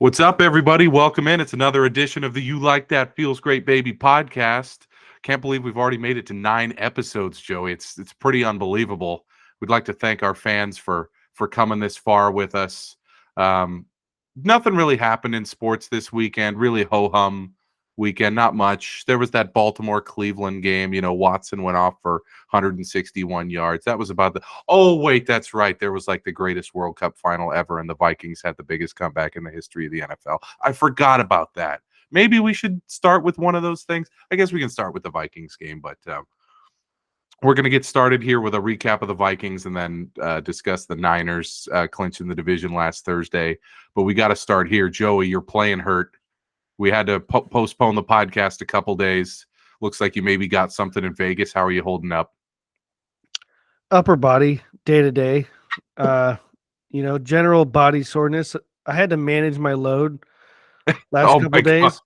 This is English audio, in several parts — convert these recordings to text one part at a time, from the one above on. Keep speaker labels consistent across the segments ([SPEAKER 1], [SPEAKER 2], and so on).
[SPEAKER 1] What's up, everybody? Welcome in. It's another edition of the You Like That Feels Great Baby podcast. Can't believe we've already made it to 9 episodes, Joey. It's pretty unbelievable. We'd like to thank our fans for coming this far with us. Um, Nothing really happened in sports this weekend. Really ho-hum weekend. Not much. There was that Baltimore-Cleveland game. Watson went off for 161 yards. That was about the – oh, wait, that's right. There was like the greatest World Cup final ever, and the Vikings had the biggest comeback in the history of the NFL. I forgot about that. Maybe we should start with one of those things. I guess we can start with the Vikings game, but we're going to get started here with a recap of the Vikings and then discuss the Niners clinching the division last Thursday. But we got to start here. Joey, you're playing hurt. We had to postpone the podcast a couple days. Looks like you maybe got something in Vegas. How are you holding up?
[SPEAKER 2] Upper body, day to day. General body soreness. I had to manage my load last couple days.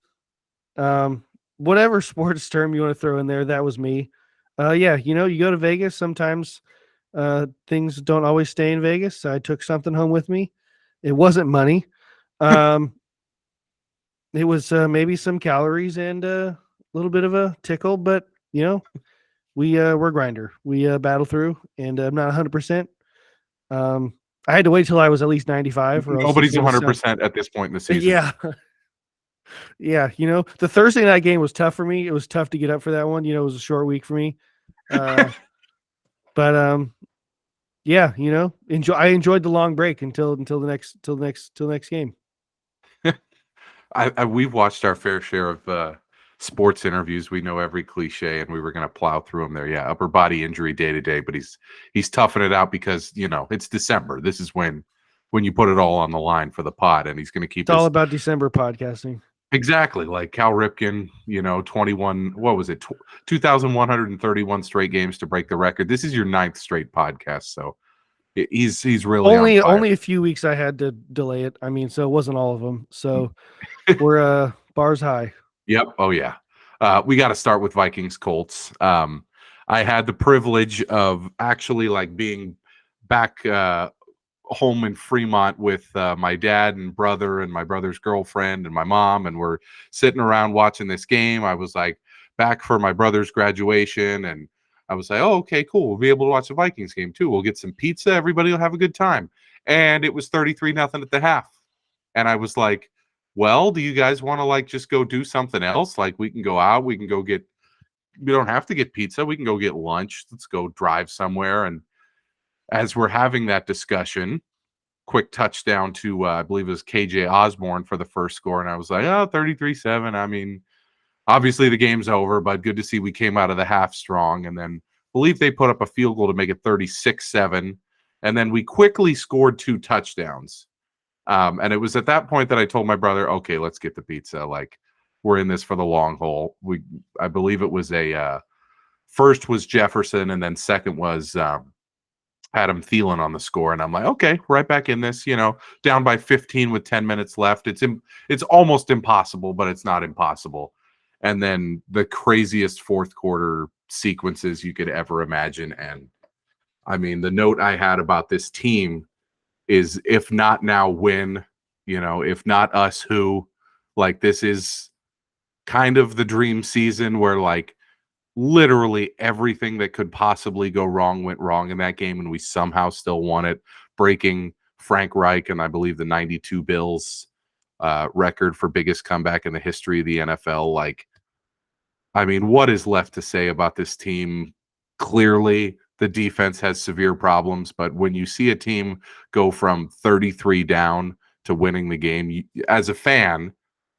[SPEAKER 2] Whatever sports term you want to throw in there, that was me. You go to Vegas. Sometimes things don't always stay in Vegas. I took something home with me. It wasn't money. It was maybe some calories and a little bit of a tickle, but we're grinder. We battle through, and I'm not 100%. I had to wait till I was at least 95.
[SPEAKER 1] Nobody's 100% at this point in the season.
[SPEAKER 2] Yeah. Yeah. The Thursday night game was tough for me. It was tough to get up for that one. It was a short week for me. I enjoyed the long break until the next game.
[SPEAKER 1] We've watched our fair share of sports interviews. We know every cliche, and we were going to plow through them there. Yeah, upper body injury day to day, but he's toughing it out because it's December. This is when you put it all on the line for the pod, and he's going to keep.
[SPEAKER 2] It's all about December podcasting.
[SPEAKER 1] Exactly, like Cal Ripken. 21. What was it? 2,131 straight games to break the record. This is your 9th straight podcast, so. He's really
[SPEAKER 2] only a few weeks I had to delay it. I mean, so it wasn't all of them. So we're bars high.
[SPEAKER 1] Yep. Oh yeah. We got to start with Vikings Colts. I had the privilege of actually being back home in Fremont with my dad and brother and my brother's girlfriend and my mom, and we're sitting around watching this game. I was back for my brother's graduation, and I was like, oh, okay, cool. We'll be able to watch the Vikings game too. We'll get some pizza. Everybody will have a good time. And it was 33-0 at the half. And I was like, well, do you guys want to just go do something else? We can go out. We don't have to get pizza. We can go get lunch. Let's go drive somewhere. And as we're having that discussion, quick touchdown to, I believe it was KJ Osborne for the first score. And I was like, 33-7. I mean, obviously, the game's over, but good to see we came out of the half strong. And then I believe they put up a field goal to make it 36-7. And then we quickly scored 2 touchdowns. And it was at that point that I told my brother, okay, let's get the pizza. We're in this for the long haul. I believe it was first was Jefferson, and then second was Adam Thielen on the score. And I'm like, okay, right back in this, down by 15 with 10 minutes left. It's almost impossible, but it's not impossible. And then the craziest fourth quarter sequences you could ever imagine. And I mean, the note I had about this team is, if not now, when, if not us, who? This is kind of the dream season where literally everything that could possibly go wrong went wrong in that game, and we somehow still won it, breaking Frank Reich and I believe the 92 Bills record for biggest comeback in the history of the NFL. I mean, what is left to say about this team? Clearly, the defense has severe problems, but when you see a team go from 33 down to winning the game, as a fan,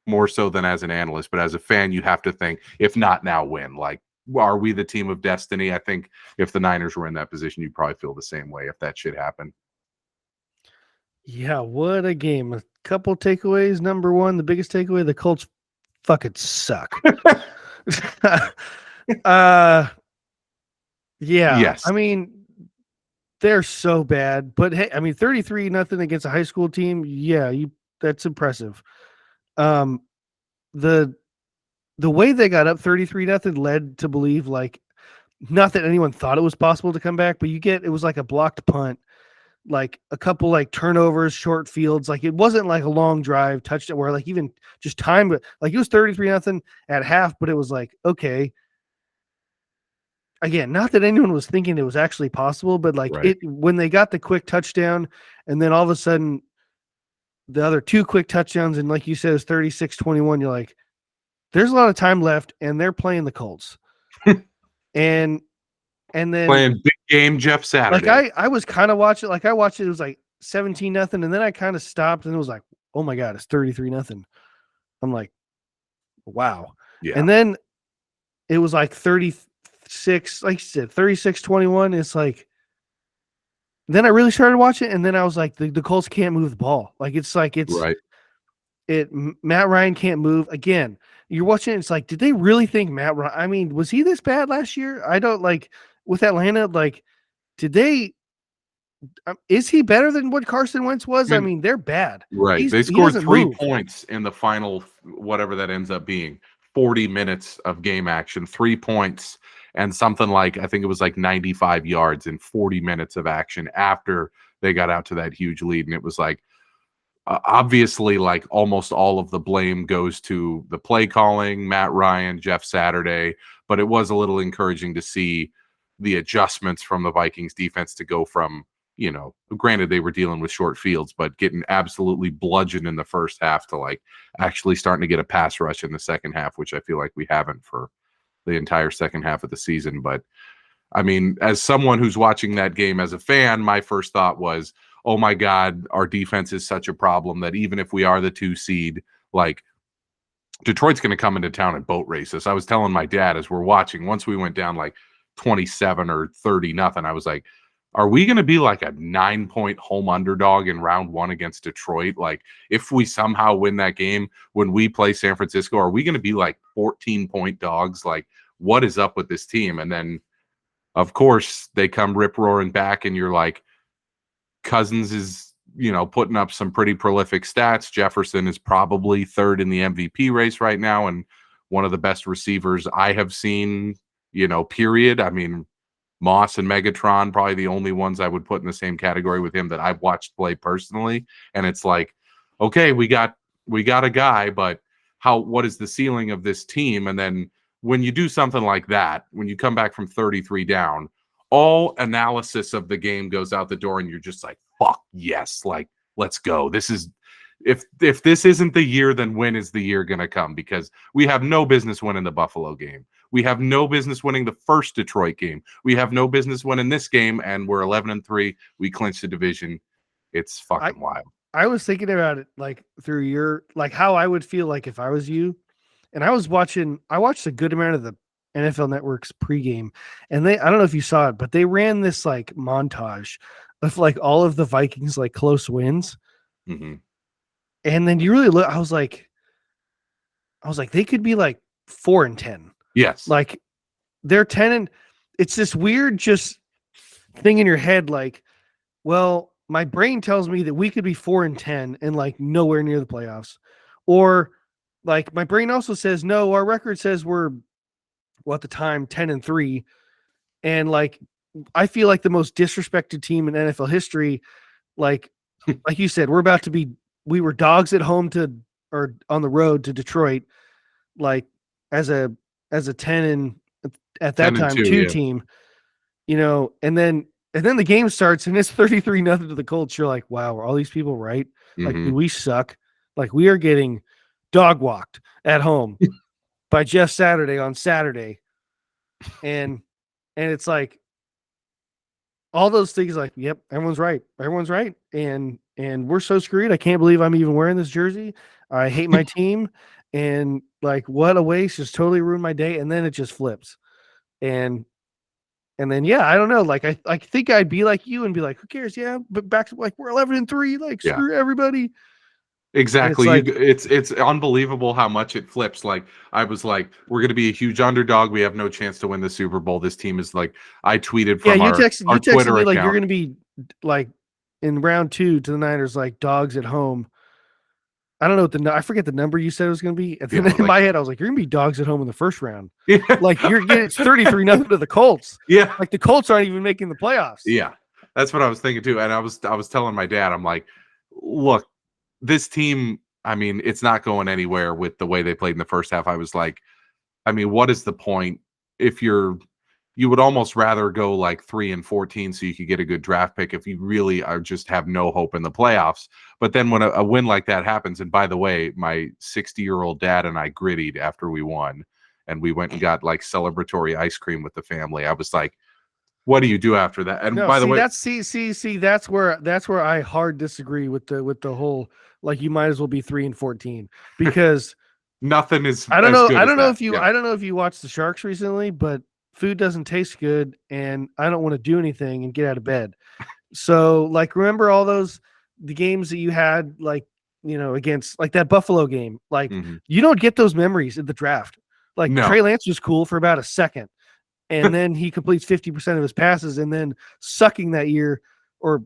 [SPEAKER 1] more so than as an analyst, but as a fan, you have to think, if not now, when? Are we the team of destiny? I think if the Niners were in that position, you'd probably feel the same way if that shit happened.
[SPEAKER 2] Yeah, what a game. A couple takeaways. Number one, the biggest takeaway, the Colts fucking suck. Yes. I mean, they're so bad, but hey, I mean, 33-0 against a high school team. Yeah, that's impressive. The way they got up 33-0 led to believe not that anyone thought it was possible to come back, but it was like a blocked punt like a couple like turnovers, short fields. Like it wasn't like a long drive touchdown where like even just time, but like it was 33-0 at half, but it was like, okay. Again, not that anyone was thinking it was actually possible, but like
[SPEAKER 1] Right.
[SPEAKER 2] when they got the quick touchdown and then all of a sudden the other 2 quick touchdowns, and like you said, it was 36-21, you're like, there's a lot of time left and they're playing the Colts. and then
[SPEAKER 1] playing big game Jeff Saturday.
[SPEAKER 2] Like I was kind of watching, like I watched it was like 17-0, and then I kind of stopped and it was like, oh my God, it's 33-0. I'm like, wow.
[SPEAKER 1] Yeah.
[SPEAKER 2] And then it was like 36, like you said, 36-21. It's like, then I really started watching, and then I was like, the Colts can't move the ball. Like it's
[SPEAKER 1] right.
[SPEAKER 2] Matt Ryan can't move again. You're watching it, it's like, did they really think Matt Ryan? I mean, was he this bad last year? I don't like with Atlanta. Like, did they? Is he better than what Carson Wentz was? I mean, they're bad.
[SPEAKER 1] Right. They scored 3 points in the final, whatever that ends up being, 40 minutes of game action, 3 points and something like, I think it was like 95 yards in 40 minutes of action after they got out to that huge lead. And it was like, obviously, like almost all of the blame goes to the play calling, Matt Ryan, Jeff Saturday, but it was a little encouraging to see the adjustments from the Vikings defense to go from, you know, granted they were dealing with short fields, but getting absolutely bludgeoned in the first half to like actually starting to get a pass rush in the second half, which I feel like we haven't for the entire second half of the season. But I mean, as someone who's watching that game as a fan, my first thought was, oh my God, our defense is such a problem that even if we are the 2 seed, like Detroit's going to come into town and boat race us. I was telling my dad as we're watching, once we went down like 27 or 30-0, I was like, are we going to be like a 9-point home underdog in round 1 against Detroit? Like if we somehow win that game when we play San Francisco, are we going to be like 14-point dogs? Like what is up with this team? And then of course they come rip roaring back and you're like, Cousins is, you know, putting up some pretty prolific stats. Jefferson is probably 3rd in the MVP race right now and one of the best receivers I have seen, you know, period. I mean, Moss and Megatron, probably the only ones I would put in the same category with him that I've watched play personally. And it's like, okay, we got a guy, but what is the ceiling of this team? And then when you do something like that, when you come back from 33 down, all analysis of the game goes out the door and you're just like, fuck yes, like let's go. This is if this isn't the year, then when is the year gonna come? Because we have no business winning the Buffalo game. We have no business winning the first Detroit game. We have no business winning this game, and we're 11-3. We clinched the division. It's fucking wild.
[SPEAKER 2] I was thinking about it like through your like how I would feel like if I was you, and I watched a good amount of the NFL Network's pregame, and I don't know if you saw it, but they ran this like montage of like all of the Vikings like close wins.
[SPEAKER 1] Mm-hmm.
[SPEAKER 2] And then you really look, I was like, they could be like 4-10.
[SPEAKER 1] Yes.
[SPEAKER 2] Like they're 10 and it's this weird just thing in your head. Like, well, my brain tells me that we could be 4-10 and like nowhere near the playoffs. Or like my brain also says, no, our record says we're at the time 10-3. And like, I feel like the most disrespected team in NFL history. Like you said, we were dogs at home or on the road to Detroit, like as a 10 and at that time 2 team, you know, and then the game starts and it's 33-0 to the Colts. You're like, wow, are all these people right?
[SPEAKER 1] Mm-hmm.
[SPEAKER 2] Like, do we suck? Like we are getting dog walked at home by Jeff Saturday on Saturday. And it's like all those things like, yep, everyone's right. And we're so screwed. I can't believe I'm even wearing this jersey. I hate my team. And like, what a waste, just totally ruined my day. And then it just flips. And then, yeah, I don't know. Like, I think I'd be like you and be like, who cares? Yeah. But back to like, we're 11-3, like screw everybody.
[SPEAKER 1] Exactly. It's unbelievable how much it flips. Like I was like, we're going to be a huge underdog. We have no chance to win the Super Bowl. This team is like, I tweeted from our Twitter
[SPEAKER 2] me
[SPEAKER 1] account.
[SPEAKER 2] Like you're going to be like in round 2 to the Niners, like dogs at home. I don't know I forget the number you said it was going to be. And then in my head, I was like, you're going to be dogs at home in the first round.
[SPEAKER 1] Yeah.
[SPEAKER 2] Like it's 33-0 to the Colts.
[SPEAKER 1] Yeah.
[SPEAKER 2] Like the Colts aren't even making the playoffs.
[SPEAKER 1] Yeah. That's what I was thinking too. And I was telling my dad, I'm like, look, this team, I mean, it's not going anywhere with the way they played in the first half. I was like, I mean, what is the point if you would almost rather go like 3-14 so you could get a good draft pick if you really are just have no hope in the playoffs. But then when a win like that happens, and by the way, my 60-year-old dad and I grittied after we won, and we went and got like celebratory ice cream with the family. I was like, what do you do after that? And
[SPEAKER 2] No,
[SPEAKER 1] by the
[SPEAKER 2] see,
[SPEAKER 1] way,
[SPEAKER 2] that's where I hard disagree with the whole, like, you might as well be 3-14, because
[SPEAKER 1] nothing is
[SPEAKER 2] I don't
[SPEAKER 1] as
[SPEAKER 2] know.
[SPEAKER 1] good
[SPEAKER 2] I
[SPEAKER 1] as
[SPEAKER 2] don't know
[SPEAKER 1] that.
[SPEAKER 2] if you
[SPEAKER 1] Yeah.
[SPEAKER 2] I don't know if you watched the Sharks recently, but food doesn't taste good, and I don't want to do anything and get out of bed. So, like, remember all the games that you had, like, against, like, that Buffalo game. Like,
[SPEAKER 1] Mhm.
[SPEAKER 2] you don't get those memories in the draft. Like,
[SPEAKER 1] No.
[SPEAKER 2] Trey Lance was cool for about a second, and then he completes 50% of his passes, and then sucking that year, or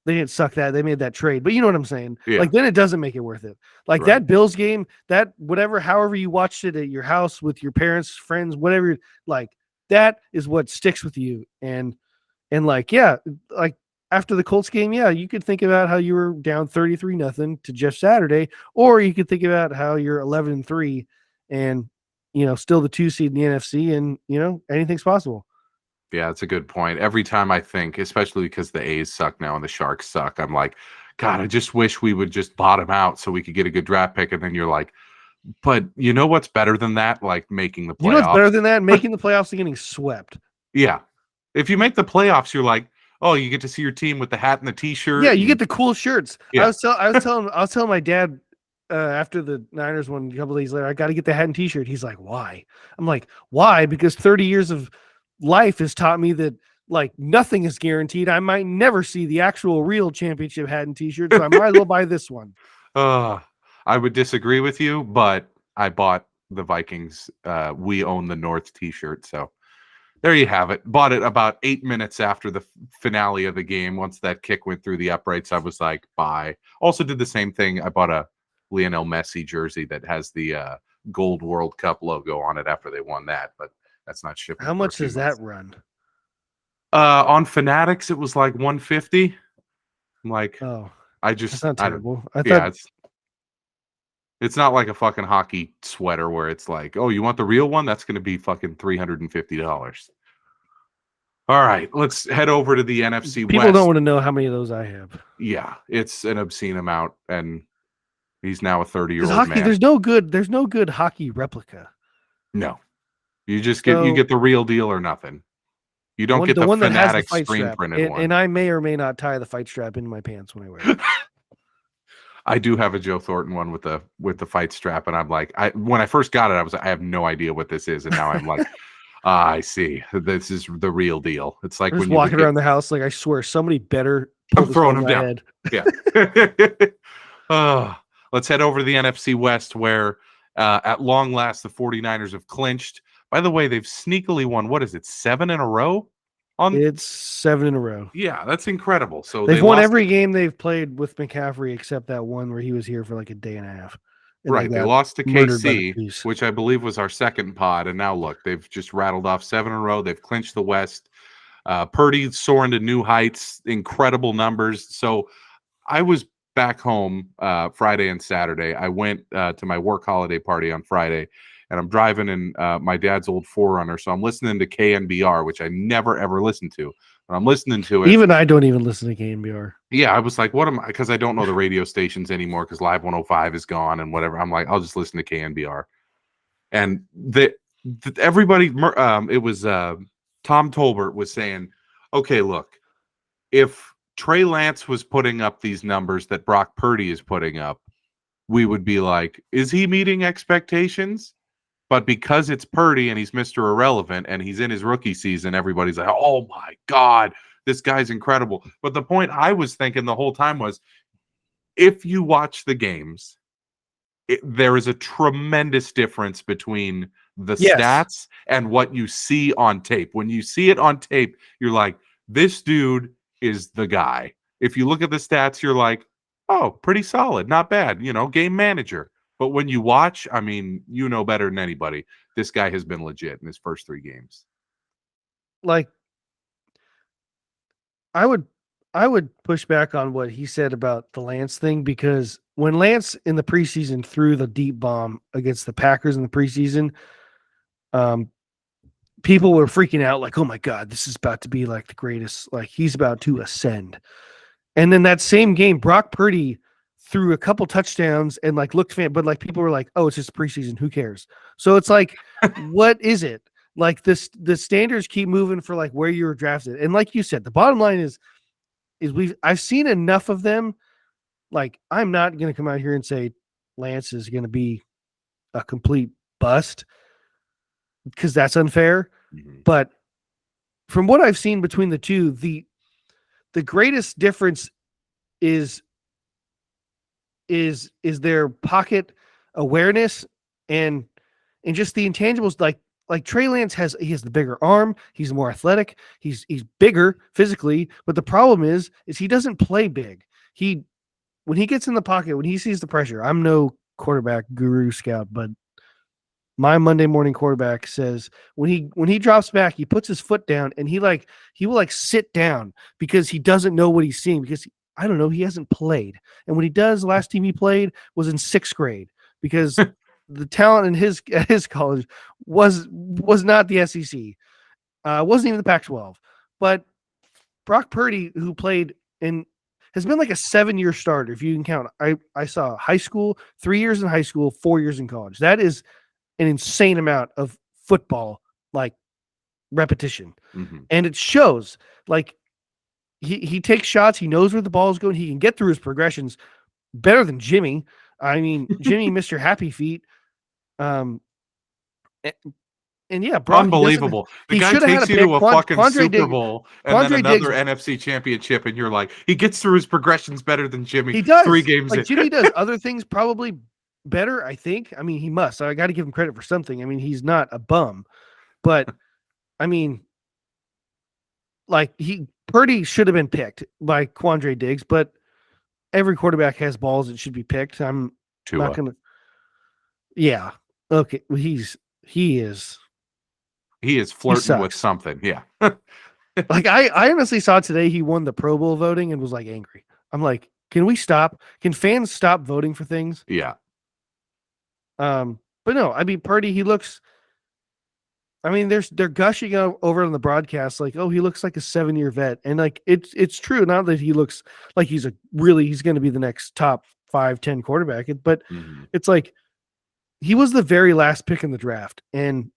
[SPEAKER 2] they didn't suck that. They made that trade. But you know what I'm saying?
[SPEAKER 1] Yeah.
[SPEAKER 2] Like, then it doesn't make it worth it. Like,
[SPEAKER 1] Right.
[SPEAKER 2] that Bills game, that whatever, however you watched it at your house with your parents, friends, whatever, like, that is what sticks with you. And like, yeah, like, after the Colts game, yeah, you could think about how you were down 33-0 to Jeff Saturday, or you could think about how you're 11-3 and, still the 2 seed in the NFC, and, anything's possible.
[SPEAKER 1] Yeah, it's a good point. Every time I think, especially because the A's suck now and the Sharks suck, I'm like, God, I just wish we would just bottom out so we could get a good draft pick. And then you're like, but you know what's better than that? Like making the
[SPEAKER 2] You know what's
[SPEAKER 1] playoffs.
[SPEAKER 2] better than that? Making the playoffs and getting swept.
[SPEAKER 1] Yeah. If you make the playoffs, you're like, oh, you get to see your team with the hat and the t-shirt.
[SPEAKER 2] Yeah, you
[SPEAKER 1] and-
[SPEAKER 2] get the cool shirts.
[SPEAKER 1] Yeah.
[SPEAKER 2] I was telling my dad after the Niners won a couple days later, I got to get the hat and t-shirt. He's like, why? I'm like, why? Because 30 years of life has taught me that, like, nothing is guaranteed. I might never see the actual real championship hat and t-shirt, so I might as well buy this one.
[SPEAKER 1] I would disagree with you, but I bought the Vikings We Own the North t-shirt. So there you have it. Bought it about 8 minutes after the finale of the game. Once that kick went through the uprights, I was like, bye. Also did the same thing. I bought a Lionel Messi jersey that has the Gold World Cup logo on it after they won that, but that's not shipping.
[SPEAKER 2] How much does that run?
[SPEAKER 1] On Fanatics, it was like 150. I'm like,
[SPEAKER 2] Oh,
[SPEAKER 1] I
[SPEAKER 2] that's not
[SPEAKER 1] don't.
[SPEAKER 2] terrible. I
[SPEAKER 1] Yeah,
[SPEAKER 2] thought
[SPEAKER 1] it's not like a fucking hockey sweater where it's like, oh, you want the real one? That's going to be fucking $350. All right, let's head over to the NFC West.
[SPEAKER 2] people don't want to know how many of those I have.
[SPEAKER 1] Yeah, it's an obscene amount, and he's now a
[SPEAKER 2] Because
[SPEAKER 1] 30-year-old
[SPEAKER 2] hockey,
[SPEAKER 1] man.
[SPEAKER 2] there's no good hockey replica.
[SPEAKER 1] No, you just get the real deal or nothing. You don't get the
[SPEAKER 2] one that has the
[SPEAKER 1] Fanatic
[SPEAKER 2] fight
[SPEAKER 1] screen
[SPEAKER 2] strap,
[SPEAKER 1] printed one.
[SPEAKER 2] and I may or may not tie the fight strap into my pants when I wear it.
[SPEAKER 1] I do have a Joe Thornton one with the fight strap, and I'm like, when I first got it, I was like, I have no idea what this is, and now I'm like, I see, this is the real deal. It's like
[SPEAKER 2] I'm
[SPEAKER 1] when
[SPEAKER 2] just
[SPEAKER 1] you
[SPEAKER 2] walking around the house, like, I swear somebody better pull
[SPEAKER 1] I'm
[SPEAKER 2] this
[SPEAKER 1] throwing
[SPEAKER 2] over
[SPEAKER 1] him
[SPEAKER 2] my
[SPEAKER 1] down.
[SPEAKER 2] head.
[SPEAKER 1] Yeah. Let's head over to the NFC West, where at long last the 49ers have clinched. By the way, they've sneakily won, what is it, 7 in a row?
[SPEAKER 2] It's 7 in a row.
[SPEAKER 1] Yeah, that's incredible. So
[SPEAKER 2] They've
[SPEAKER 1] they
[SPEAKER 2] won
[SPEAKER 1] lost
[SPEAKER 2] every game they've played with McCaffrey except that one where he was here for like a day and a half. And
[SPEAKER 1] right. They lost to
[SPEAKER 2] murdered by the
[SPEAKER 1] KC,
[SPEAKER 2] Chiefs.
[SPEAKER 1] which I believe was our second pod. And now look, they've just rattled off 7 in a row. They've clinched the West. Purdy soaring to new heights, incredible numbers. So I was back home Friday and Saturday. I went to my work holiday party on Friday, and I'm driving in my dad's old 4Runner. So I'm listening to KNBR, which I never, ever listened to. But I'm listening to it.
[SPEAKER 2] Even I don't even listen to KNBR.
[SPEAKER 1] Yeah, I was like, what am I? Because I don't know the radio stations anymore because Live 105 is gone and whatever. I'm like, I'll just listen to KNBR. And everybody, it was Tom Tolbert was saying, okay, look, if Trey Lance was putting up these numbers that Brock Purdy is putting up, we would be like, is he meeting expectations? But because it's Purdy and he's Mr. Irrelevant and he's in his rookie season, everybody's like, oh my God, this guy's incredible. But the point I was thinking the whole time was, if you watch the games, there is a tremendous difference between the stats and what you see on tape. When you see it on tape, you're like, this dude is the guy. If you look at the stats, you're like, oh, pretty solid, not bad, game manager. But when you watch, I mean, you know better than anybody, this guy has been legit in his first 3 games.
[SPEAKER 2] Like, I would push back on what he said about the Lance thing, because when Lance in the preseason threw the deep bomb against the Packers in the preseason, um, people were freaking out like, "Oh my God, this is about to be like the greatest! Like he's about to ascend." And then that same game, Brock Purdy threw a couple touchdowns and like looked fan, but like people were like, "Oh, it's just preseason. Who cares?" So it's like, what is it? Like this, the standards keep moving for like where you were drafted, and like you said, the bottom line is I've seen enough of them. Like I'm not going to come out here and say Lance is going to be a complete bust, because that's unfair.
[SPEAKER 1] Mhm.
[SPEAKER 2] But from what I've seen between the two, the greatest difference is their pocket awareness and just the intangibles. Like Trey Lance he has the bigger arm, he's more athletic, he's bigger physically, but the problem is he doesn't play big. He When he gets in the pocket, when he sees the pressure, I'm no quarterback guru scout, but my Monday morning quarterback says when he drops back, he puts his foot down and he will like sit down because he doesn't know what he's seeing, because I don't know, he hasn't played. And when he does, the last team he played was in 6th grade, because the talent in his college was not the SEC. Wasn't even the Pac-12. But Brock Purdy, who played in has been like a 7-year starter, if you can count. I saw high school, 3 years in high school, 4 years in college. That is an insane amount of football, like repetition.
[SPEAKER 1] Mhm.
[SPEAKER 2] And it shows. Like he takes shots, he knows where the ball is going, he can get through his progressions better than Jimmy. I mean, Jimmy, Mr. Happy Feet. Um and yeah, Brock,
[SPEAKER 1] Unbelievable. The
[SPEAKER 2] he
[SPEAKER 1] guy
[SPEAKER 2] should have had a
[SPEAKER 1] takes you
[SPEAKER 2] pick.
[SPEAKER 1] to a fucking Super
[SPEAKER 2] Diggs,
[SPEAKER 1] Bowl and then
[SPEAKER 2] Quandre Diggs,
[SPEAKER 1] another NFC championship, and you're like, he gets through his progressions better than Jimmy
[SPEAKER 2] he
[SPEAKER 1] 3
[SPEAKER 2] does.
[SPEAKER 1] games
[SPEAKER 2] Like
[SPEAKER 1] in.
[SPEAKER 2] Jimmy does other things probably better, I think. I mean, he must. I got to give him credit for something. I mean, he's not a bum. But I mean, like Purdy should have been picked by Quandre Diggs, but every quarterback has balls that should be picked. I'm not
[SPEAKER 1] Tua.
[SPEAKER 2] gonna. Yeah. Okay. Well, he is
[SPEAKER 1] He is
[SPEAKER 2] he
[SPEAKER 1] flirting with
[SPEAKER 2] sucks.
[SPEAKER 1] something. Yeah.
[SPEAKER 2] Like I honestly saw today he won the Pro Bowl voting and was like angry. I'm like, can we stop? Can fans stop voting for things?
[SPEAKER 1] Yeah.
[SPEAKER 2] But no, I mean Purdy, he looks. I mean, they're gushing over on the broadcast like, oh, he looks like a 7-year vet, and like it's true. Not that he looks like he's going to be the next top 5-10 quarterback, but
[SPEAKER 1] Mhm.
[SPEAKER 2] it's like he was the very last pick in the draft, and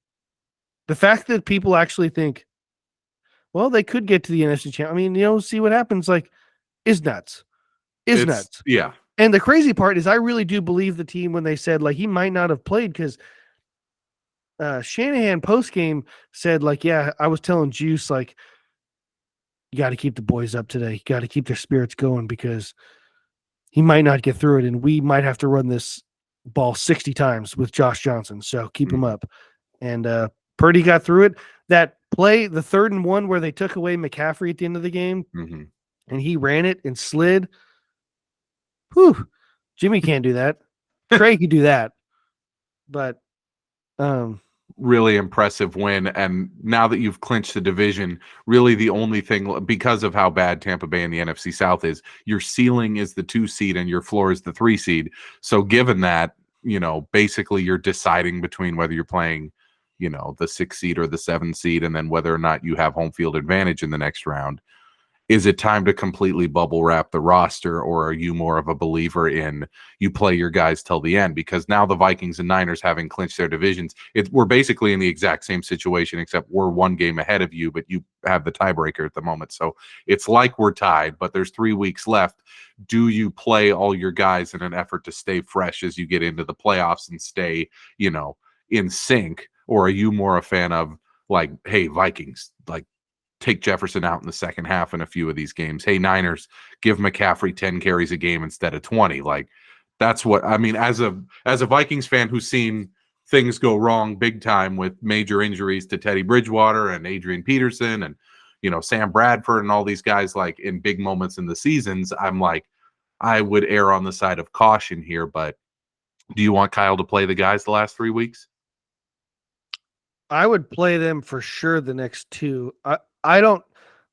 [SPEAKER 2] the fact that people actually think, well, they could get to the NFC Championship. I mean, see what happens. Like, is nuts. Is
[SPEAKER 1] It's
[SPEAKER 2] nuts.
[SPEAKER 1] yeah.
[SPEAKER 2] And the crazy part is, I really do believe the team when they said like he might not have played, because Shanahan post game said like, yeah, I was telling Juice like, you got to keep the boys up today. You got to keep their spirits going, because he might not get through it, and we might have to run this ball 60 times with Josh Johnson. So keep him up. And Purdy got through it. That play, the 3rd and 1 where they took away McCaffrey at the end of the game,
[SPEAKER 1] Mm-hmm.
[SPEAKER 2] and he ran it and slid. Whew, Jimmy can't do that. Trey could do that, but
[SPEAKER 1] Really impressive win. And now that you've clinched the division, really the only thing, because of how bad Tampa Bay and the NFC South is, your ceiling is the 2 seed and your floor is the 3 seed. So given that, basically you're deciding between whether you're playing, the 6 seed or the 7 seed, and then whether or not you have home field advantage in the next round. Is it time to completely bubble wrap the roster, or are you more of a believer in you play your guys till the end? Because now the Vikings and Niners, having clinched their divisions, we're basically in the exact same situation, except we're 1 game ahead of you, but you have the tiebreaker at the moment. So it's like we're tied, but there's 3 weeks left. Do you play all your guys in an effort to stay fresh as you get into the playoffs and stay, in sync? Or are you more a fan of like, hey, Vikings, like, take Jefferson out in the second half in a few of these games. Hey, Niners, give McCaffrey 10 carries a game instead of 20. Like, that's what I mean. As a Vikings fan who's seen things go wrong big time with major injuries to Teddy Bridgewater and Adrian Peterson and Sam Bradford and all these guys, like in big moments in the seasons, I'm like, I would err on the side of caution here. But do you want Kyle to play the guys the last 3 weeks?
[SPEAKER 2] I would play them for sure the next 2. I don't.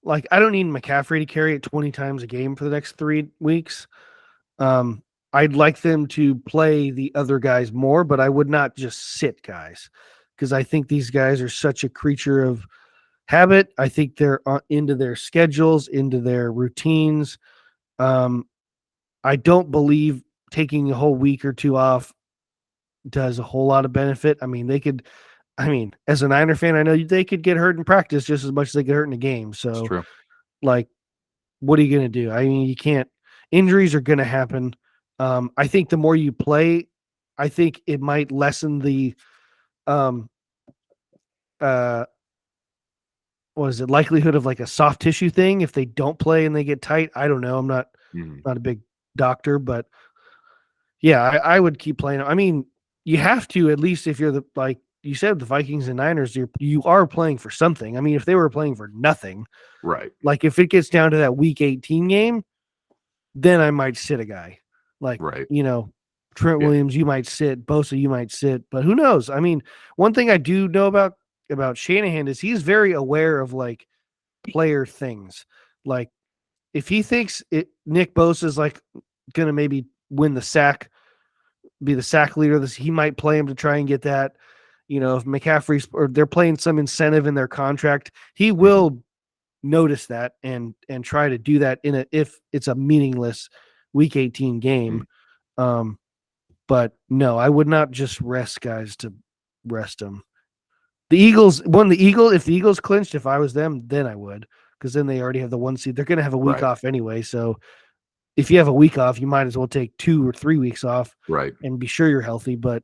[SPEAKER 2] like I don't need McCaffrey to carry it 20 times a game for the next 3 weeks. I'd like them to play the other guys more, but I would not just sit guys because I think these guys are such a creature of habit. I think they're into their schedules, into their routines. I don't believe taking a whole week or two off does a whole lot of benefit. I mean, as a Niner fan, I know they could get hurt in practice just as much as they get hurt in a game.
[SPEAKER 1] It's
[SPEAKER 2] So,
[SPEAKER 1] true.
[SPEAKER 2] like, what are you going to do? I mean, you can't, injuries are going to happen. I think the more you play, I think it might lessen the, um, what is it, likelihood of like a soft tissue thing if they don't play and they get tight. I don't know. I'm not a big doctor, but yeah, I would keep playing. I mean, you have to, at least if you're like you said, the Vikings and Niners, you are playing for something. I mean, if they were playing for nothing,
[SPEAKER 1] Right.
[SPEAKER 2] like if it gets down to that week 18 game, then I might sit a guy. Like,
[SPEAKER 1] Right.
[SPEAKER 2] Trent Williams, you might sit, Bosa, you might sit, but who knows? I mean, one thing I do know about Shanahan is he's very aware of like player things. Like if he thinks Nick Bosa is like gonna maybe win the sack, be the sack leader, he might play him to try and get that. If McCaffrey's or they're playing some incentive in their contract, he will notice that and try to do that if it's a meaningless week 18 game. But no, I would not just rest guys to rest them. The Eagles if the Eagles clinched, if I was them, then I would, because then they already have the 1 seed. They're going to have a week off anyway. So if you have a week off, you might as well take 2 or 3 weeks off, and be sure you're healthy. But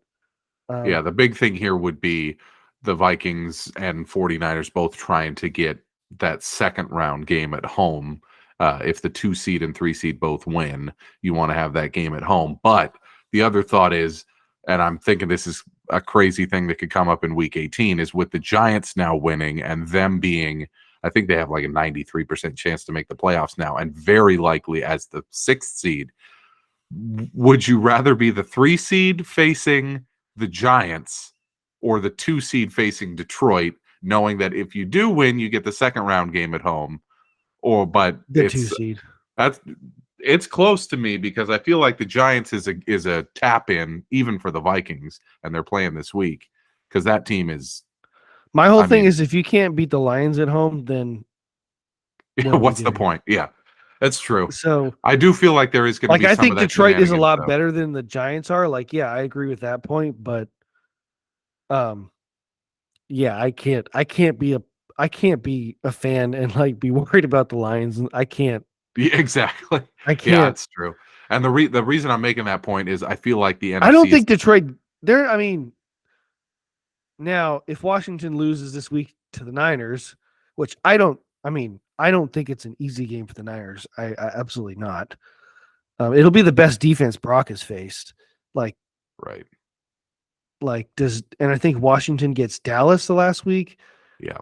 [SPEAKER 1] the big thing here would be the Vikings and 49ers both trying to get that second round game at home. If the 2 seed and 3 seed both win, you want to have that game at home. But the other thought is, and I'm thinking this is a crazy thing that could come up in week 18, is with the Giants now winning and them being, I think they have like a 93% chance to make the playoffs now, and very likely as the 6th seed. Would you rather be the 3 seed facing the Giants or the 2 seed facing Detroit, knowing that if you do win, you get the second round game at home? But
[SPEAKER 2] the 2 seed.
[SPEAKER 1] It's close to me because I feel like the Giants is a tap in even for the Vikings, and they're playing this week because that team is.
[SPEAKER 2] My whole thing is if you can't beat the Lions at home, then
[SPEAKER 1] what's the point? Yeah, that's true.
[SPEAKER 2] So
[SPEAKER 1] I do feel like there is going to be.
[SPEAKER 2] I think Detroit is a lot better than the Giants are. Like, yeah, I agree with that point, but yeah, I can't be a fan and like be worried about the Lions. I can't.
[SPEAKER 1] Yeah, exactly.
[SPEAKER 2] I can't.
[SPEAKER 1] Yeah, it's true. And the reason I'm making that point is I feel like the NFC.
[SPEAKER 2] I don't think Detroit. Now if Washington loses this week to the Niners, which I don't think it's an easy game for the Niners. I absolutely not. It'll be the best defense Brock has faced. Like,
[SPEAKER 1] right.
[SPEAKER 2] And I think Washington gets Dallas the last week.
[SPEAKER 1] Yeah.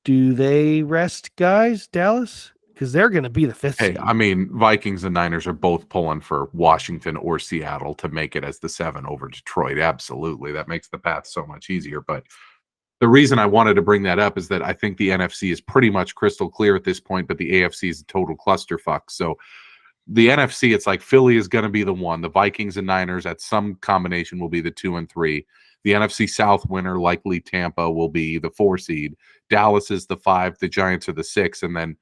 [SPEAKER 2] Do they rest guys, Dallas? Because they're going to be the 5th seed.
[SPEAKER 1] I mean, Vikings and Niners are both pulling for Washington or Seattle to make it as the 7 over Detroit. Absolutely. That makes the path so much easier. But the reason I wanted to bring that up is that I think the NFC is pretty much crystal clear at this point, but the AFC is a total clusterfuck. So the NFC, it's like Philly is going to be the 1. The Vikings and Niners at some combination will be the 2 and 3. The NFC South winner, likely Tampa, will be the 4 seed. Dallas is the 5. The Giants are the 6. And then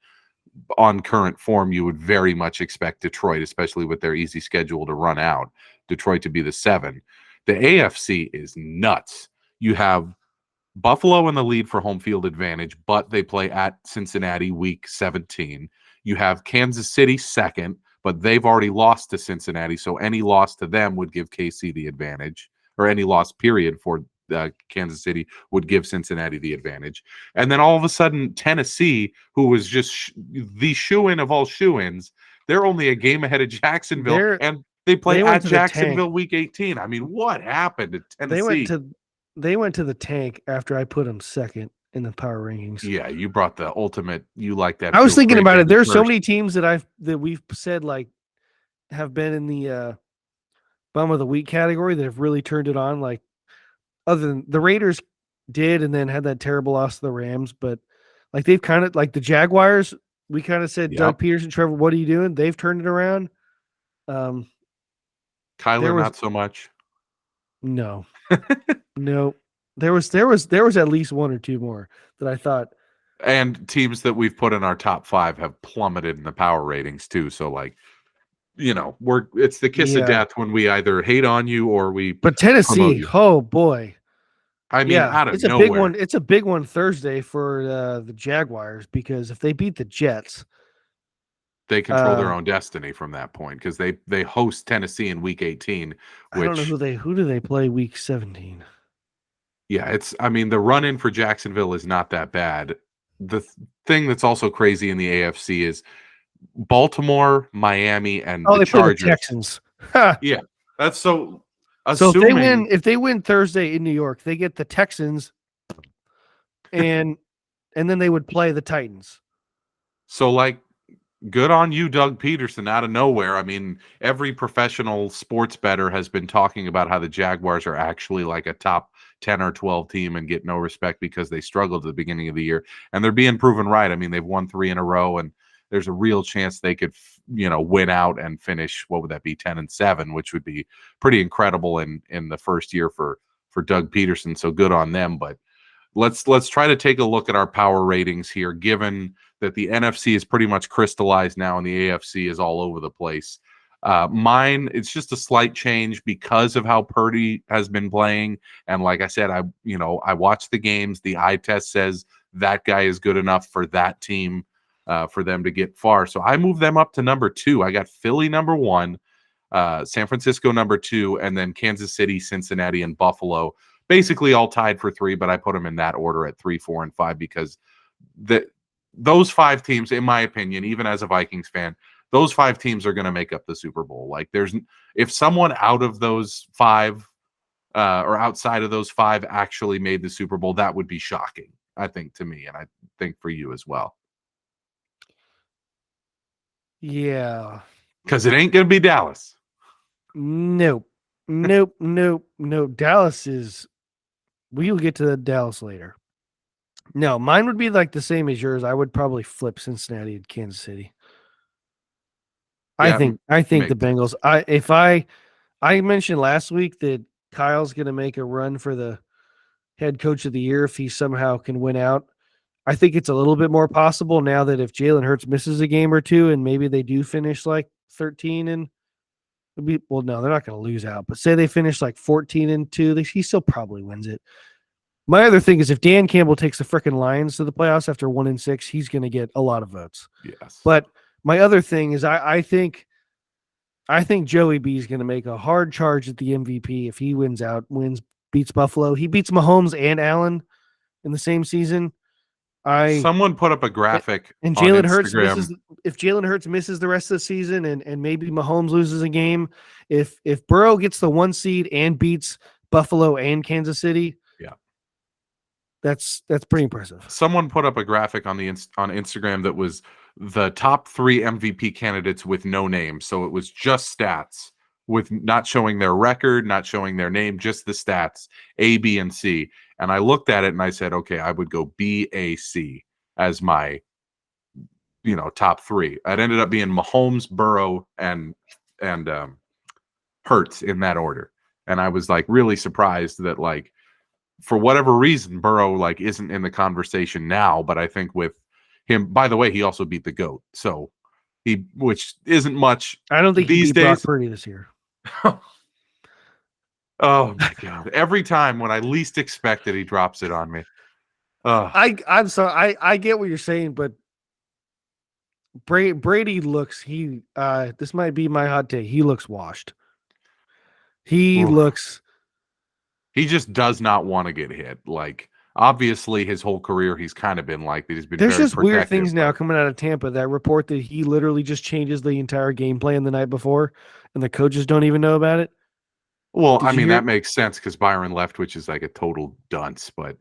[SPEAKER 1] on current form, you would very much expect Detroit, especially with their easy schedule to run out, Detroit to be the 7. The AFC is nuts. You have Buffalo in the lead for home field advantage, but they play at Cincinnati week 17. You have Kansas City 2nd, but they've already lost to Cincinnati, so any loss to them would give KC the advantage, or any loss period for Kansas City would give Cincinnati the advantage. And then all of a sudden, Tennessee, who was just the shoe-in of all shoe-ins, they're only a game ahead of Jacksonville, and they play at Jacksonville week 18. I mean, what happened to Tennessee?
[SPEAKER 2] They went to the tank after I put them 2nd in the power rankings.
[SPEAKER 1] Yeah, you brought the ultimate. You like that.
[SPEAKER 2] I was thinking about it. There's so many teams that we've said like have been in the bum of the week category that have really turned it on. Like, other than the Raiders did, and then had that terrible loss to the Rams, but like they've kind of like the Jaguars We kind of said,
[SPEAKER 1] Yep.
[SPEAKER 2] Doug Peterson, Trevor, what are you doing? They've turned it around.
[SPEAKER 1] Kyler, not so much.
[SPEAKER 2] No, no. There was at least one or two more that I thought.
[SPEAKER 1] And teams that we've put in our top 5 have plummeted in the power ratings too. So like, it's the kiss of death when we either hate on you or we
[SPEAKER 2] But Tennessee, oh boy.
[SPEAKER 1] I mean, out of
[SPEAKER 2] it's a
[SPEAKER 1] nowhere.
[SPEAKER 2] big one. It's a big one Thursday for the Jaguars, because if they beat the Jets,
[SPEAKER 1] they control their own destiny from that point, because they host Tennessee in Week 18.
[SPEAKER 2] I don't know who do they play Week 17.
[SPEAKER 1] Yeah, the run in for Jacksonville is not that bad. The thing that's also crazy in the AFC is Baltimore, Miami, and the
[SPEAKER 2] they
[SPEAKER 1] Chargers.
[SPEAKER 2] Play the Texans.
[SPEAKER 1] Yeah, that's so.
[SPEAKER 2] So if they win Thursday in New York, they get the Texans, and then they would play the Titans.
[SPEAKER 1] So like, good on you, Doug Peterson, out of nowhere. I mean, every professional sports bettor has been talking about how the Jaguars are actually like a top 10 or 12 team and get no respect because they struggled at the beginning of the year. And they're being proven right. I mean, they've won 3 in a row, and there's a real chance they could, win out and finish, what would that be, 10-7, which would be pretty incredible in the first year for Doug Peterson. So good on them. But let's try to take a look at our power ratings here, given that the NFC is pretty much crystallized now and the AFC is all over the place. Mine, it's just a slight change because of how Purdy has been playing. And like I said, I watched the games. The eye test says that guy is good enough for that team, for them to get far. So I moved them up to number 2. I got Philly number 1, San Francisco number 2, and then Kansas City, Cincinnati, and Buffalo. Basically all tied for 3, but I put them in that order at 3, 4, and 5 because those 5 teams, in my opinion, even as a Vikings fan, those 5 teams are going to make up the Super Bowl. Like, if someone out of those 5 or outside of those 5 actually made the Super Bowl, that would be shocking, I think, to me, and I think for you as well.
[SPEAKER 2] Yeah.
[SPEAKER 1] Because it ain't going to be Dallas.
[SPEAKER 2] Nope. Dallas is... We'll get to Dallas later. No, mine would be like the same as yours. I would probably flip Cincinnati and Kansas City. Yeah, I think the Bengals. I mentioned last week that Kyle's going to make a run for the head coach of the year if he somehow can win out. I think it's a little bit more possible now that if Jalen Hurts misses a game or two and maybe they do finish like 13 and well, no, they're not going to lose out, but say they finish like 14-2, he still probably wins it. My other thing is if Dan Campbell takes the frickin' Lions to the playoffs after 1-6, he's going to get a lot of votes.
[SPEAKER 1] Yes.
[SPEAKER 2] But my other thing is I think Joey B is going to make a hard charge at the MVP if he beats Buffalo. He beats Mahomes and Allen in the same season.
[SPEAKER 1] Someone put up a graphic
[SPEAKER 2] and Jalen Hurts if Jalen Hurts misses the rest of the season and maybe Mahomes loses a game, if Burrow gets the 1 seed and beats Buffalo and Kansas City, that's pretty impressive.
[SPEAKER 1] Someone put up a graphic on Instagram that was the top 3 MVP candidates with no name. So it was just stats, with not showing their record, not showing their name, just the stats, A, B, and C. And I looked at it and I said, okay, I would go B, A, C as my, top 3. It ended up being Mahomes, Burrow, and Hurts in that order. And I was like really surprised that, like, for whatever reason, Burrow like isn't in the conversation now. But I think with him, by the way, he also beat the GOAT. So which isn't much.
[SPEAKER 2] I don't think
[SPEAKER 1] these
[SPEAKER 2] he beat
[SPEAKER 1] days.
[SPEAKER 2] Brock Purdy this year.
[SPEAKER 1] Oh my God. Every time when I least expect it, he drops it on me.
[SPEAKER 2] I'm sorry. I get what you're saying, but Brady looks, this might be my hot take. He looks washed. He
[SPEAKER 1] just does not want to get hit. Like, obviously his whole career, he's kind of been like that. He's been
[SPEAKER 2] There's
[SPEAKER 1] very
[SPEAKER 2] just weird things now coming out of Tampa that report that he literally just changes the entire game plan the night before and the coaches don't even know about it.
[SPEAKER 1] Well, that makes sense because Byron Leftwich is like a total dunce, but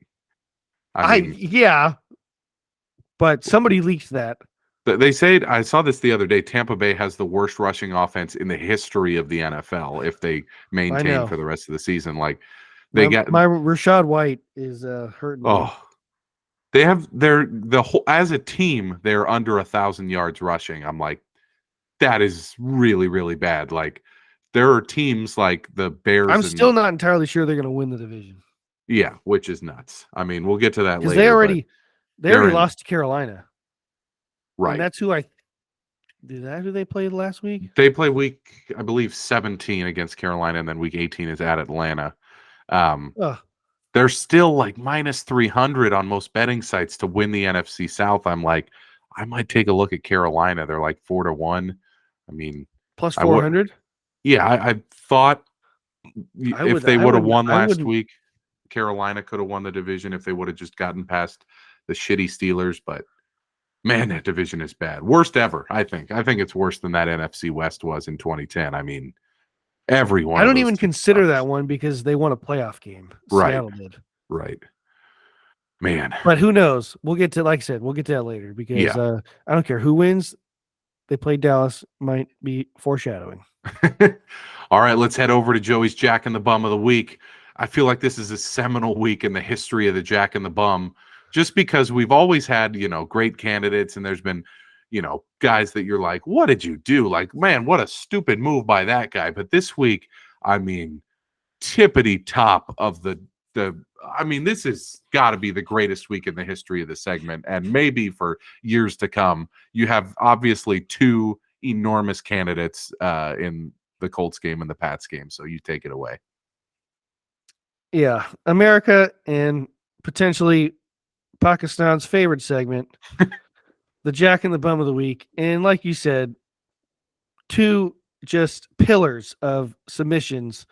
[SPEAKER 2] but somebody leaked that.
[SPEAKER 1] They say, I saw this the other day, Tampa Bay has the worst rushing offense in the history of the NFL if they maintain for the rest of the season. Like,
[SPEAKER 2] my Rashad White is hurting.
[SPEAKER 1] Oh, They have the whole as a team, they're under 1,000 yards rushing. I'm like, that is really, really bad. Like there are teams like the Bears
[SPEAKER 2] I'm
[SPEAKER 1] and
[SPEAKER 2] still not entirely sure they're going to win the division.
[SPEAKER 1] yeah, which is nuts. I mean, we'll get to that
[SPEAKER 2] Because
[SPEAKER 1] later.
[SPEAKER 2] they already
[SPEAKER 1] in,
[SPEAKER 2] lost to Carolina.
[SPEAKER 1] right.
[SPEAKER 2] And that's who who they played last week?
[SPEAKER 1] They play week, I believe, 17 against Carolina, and then week 18 is at Atlanta. They're still like minus 300 on most betting sites to win the NFC South. I'm like, I might take a look at Carolina. They're like 4-1. I mean,
[SPEAKER 2] plus 400.
[SPEAKER 1] Yeah, I thought if they would have won last week, Carolina could have won the division if they would have just gotten past the shitty Steelers. But man, that division is bad. Worst ever, I think. I think it's worse than that NFC West was in 2010. I mean, everyone.
[SPEAKER 2] I don't even consider that one because they won a playoff game.
[SPEAKER 1] Right.
[SPEAKER 2] Seattle did.
[SPEAKER 1] Right. Man.
[SPEAKER 2] But who knows? We'll get to, like I said, we'll get to that later because I don't care who wins. They played Dallas, might be foreshadowing.
[SPEAKER 1] All right, let's head over to Joey's Jack and the Bum of the Week. I feel like this is a seminal week in the history of the Jack and the Bum, just because we've always had, great candidates, and there's been, guys that you're like, what did you do? Like, man, what a stupid move by that guy. But this week, I mean, tippity top of this has got to be the greatest week in the history of the segment, and maybe for years to come. You have obviously two enormous candidates in the Colts game and the Pats game, so you take it away.
[SPEAKER 2] Yeah, America and potentially Pakistan's favorite segment, the Jack and the Bum of the Week. And like you said, two just pillars of submissions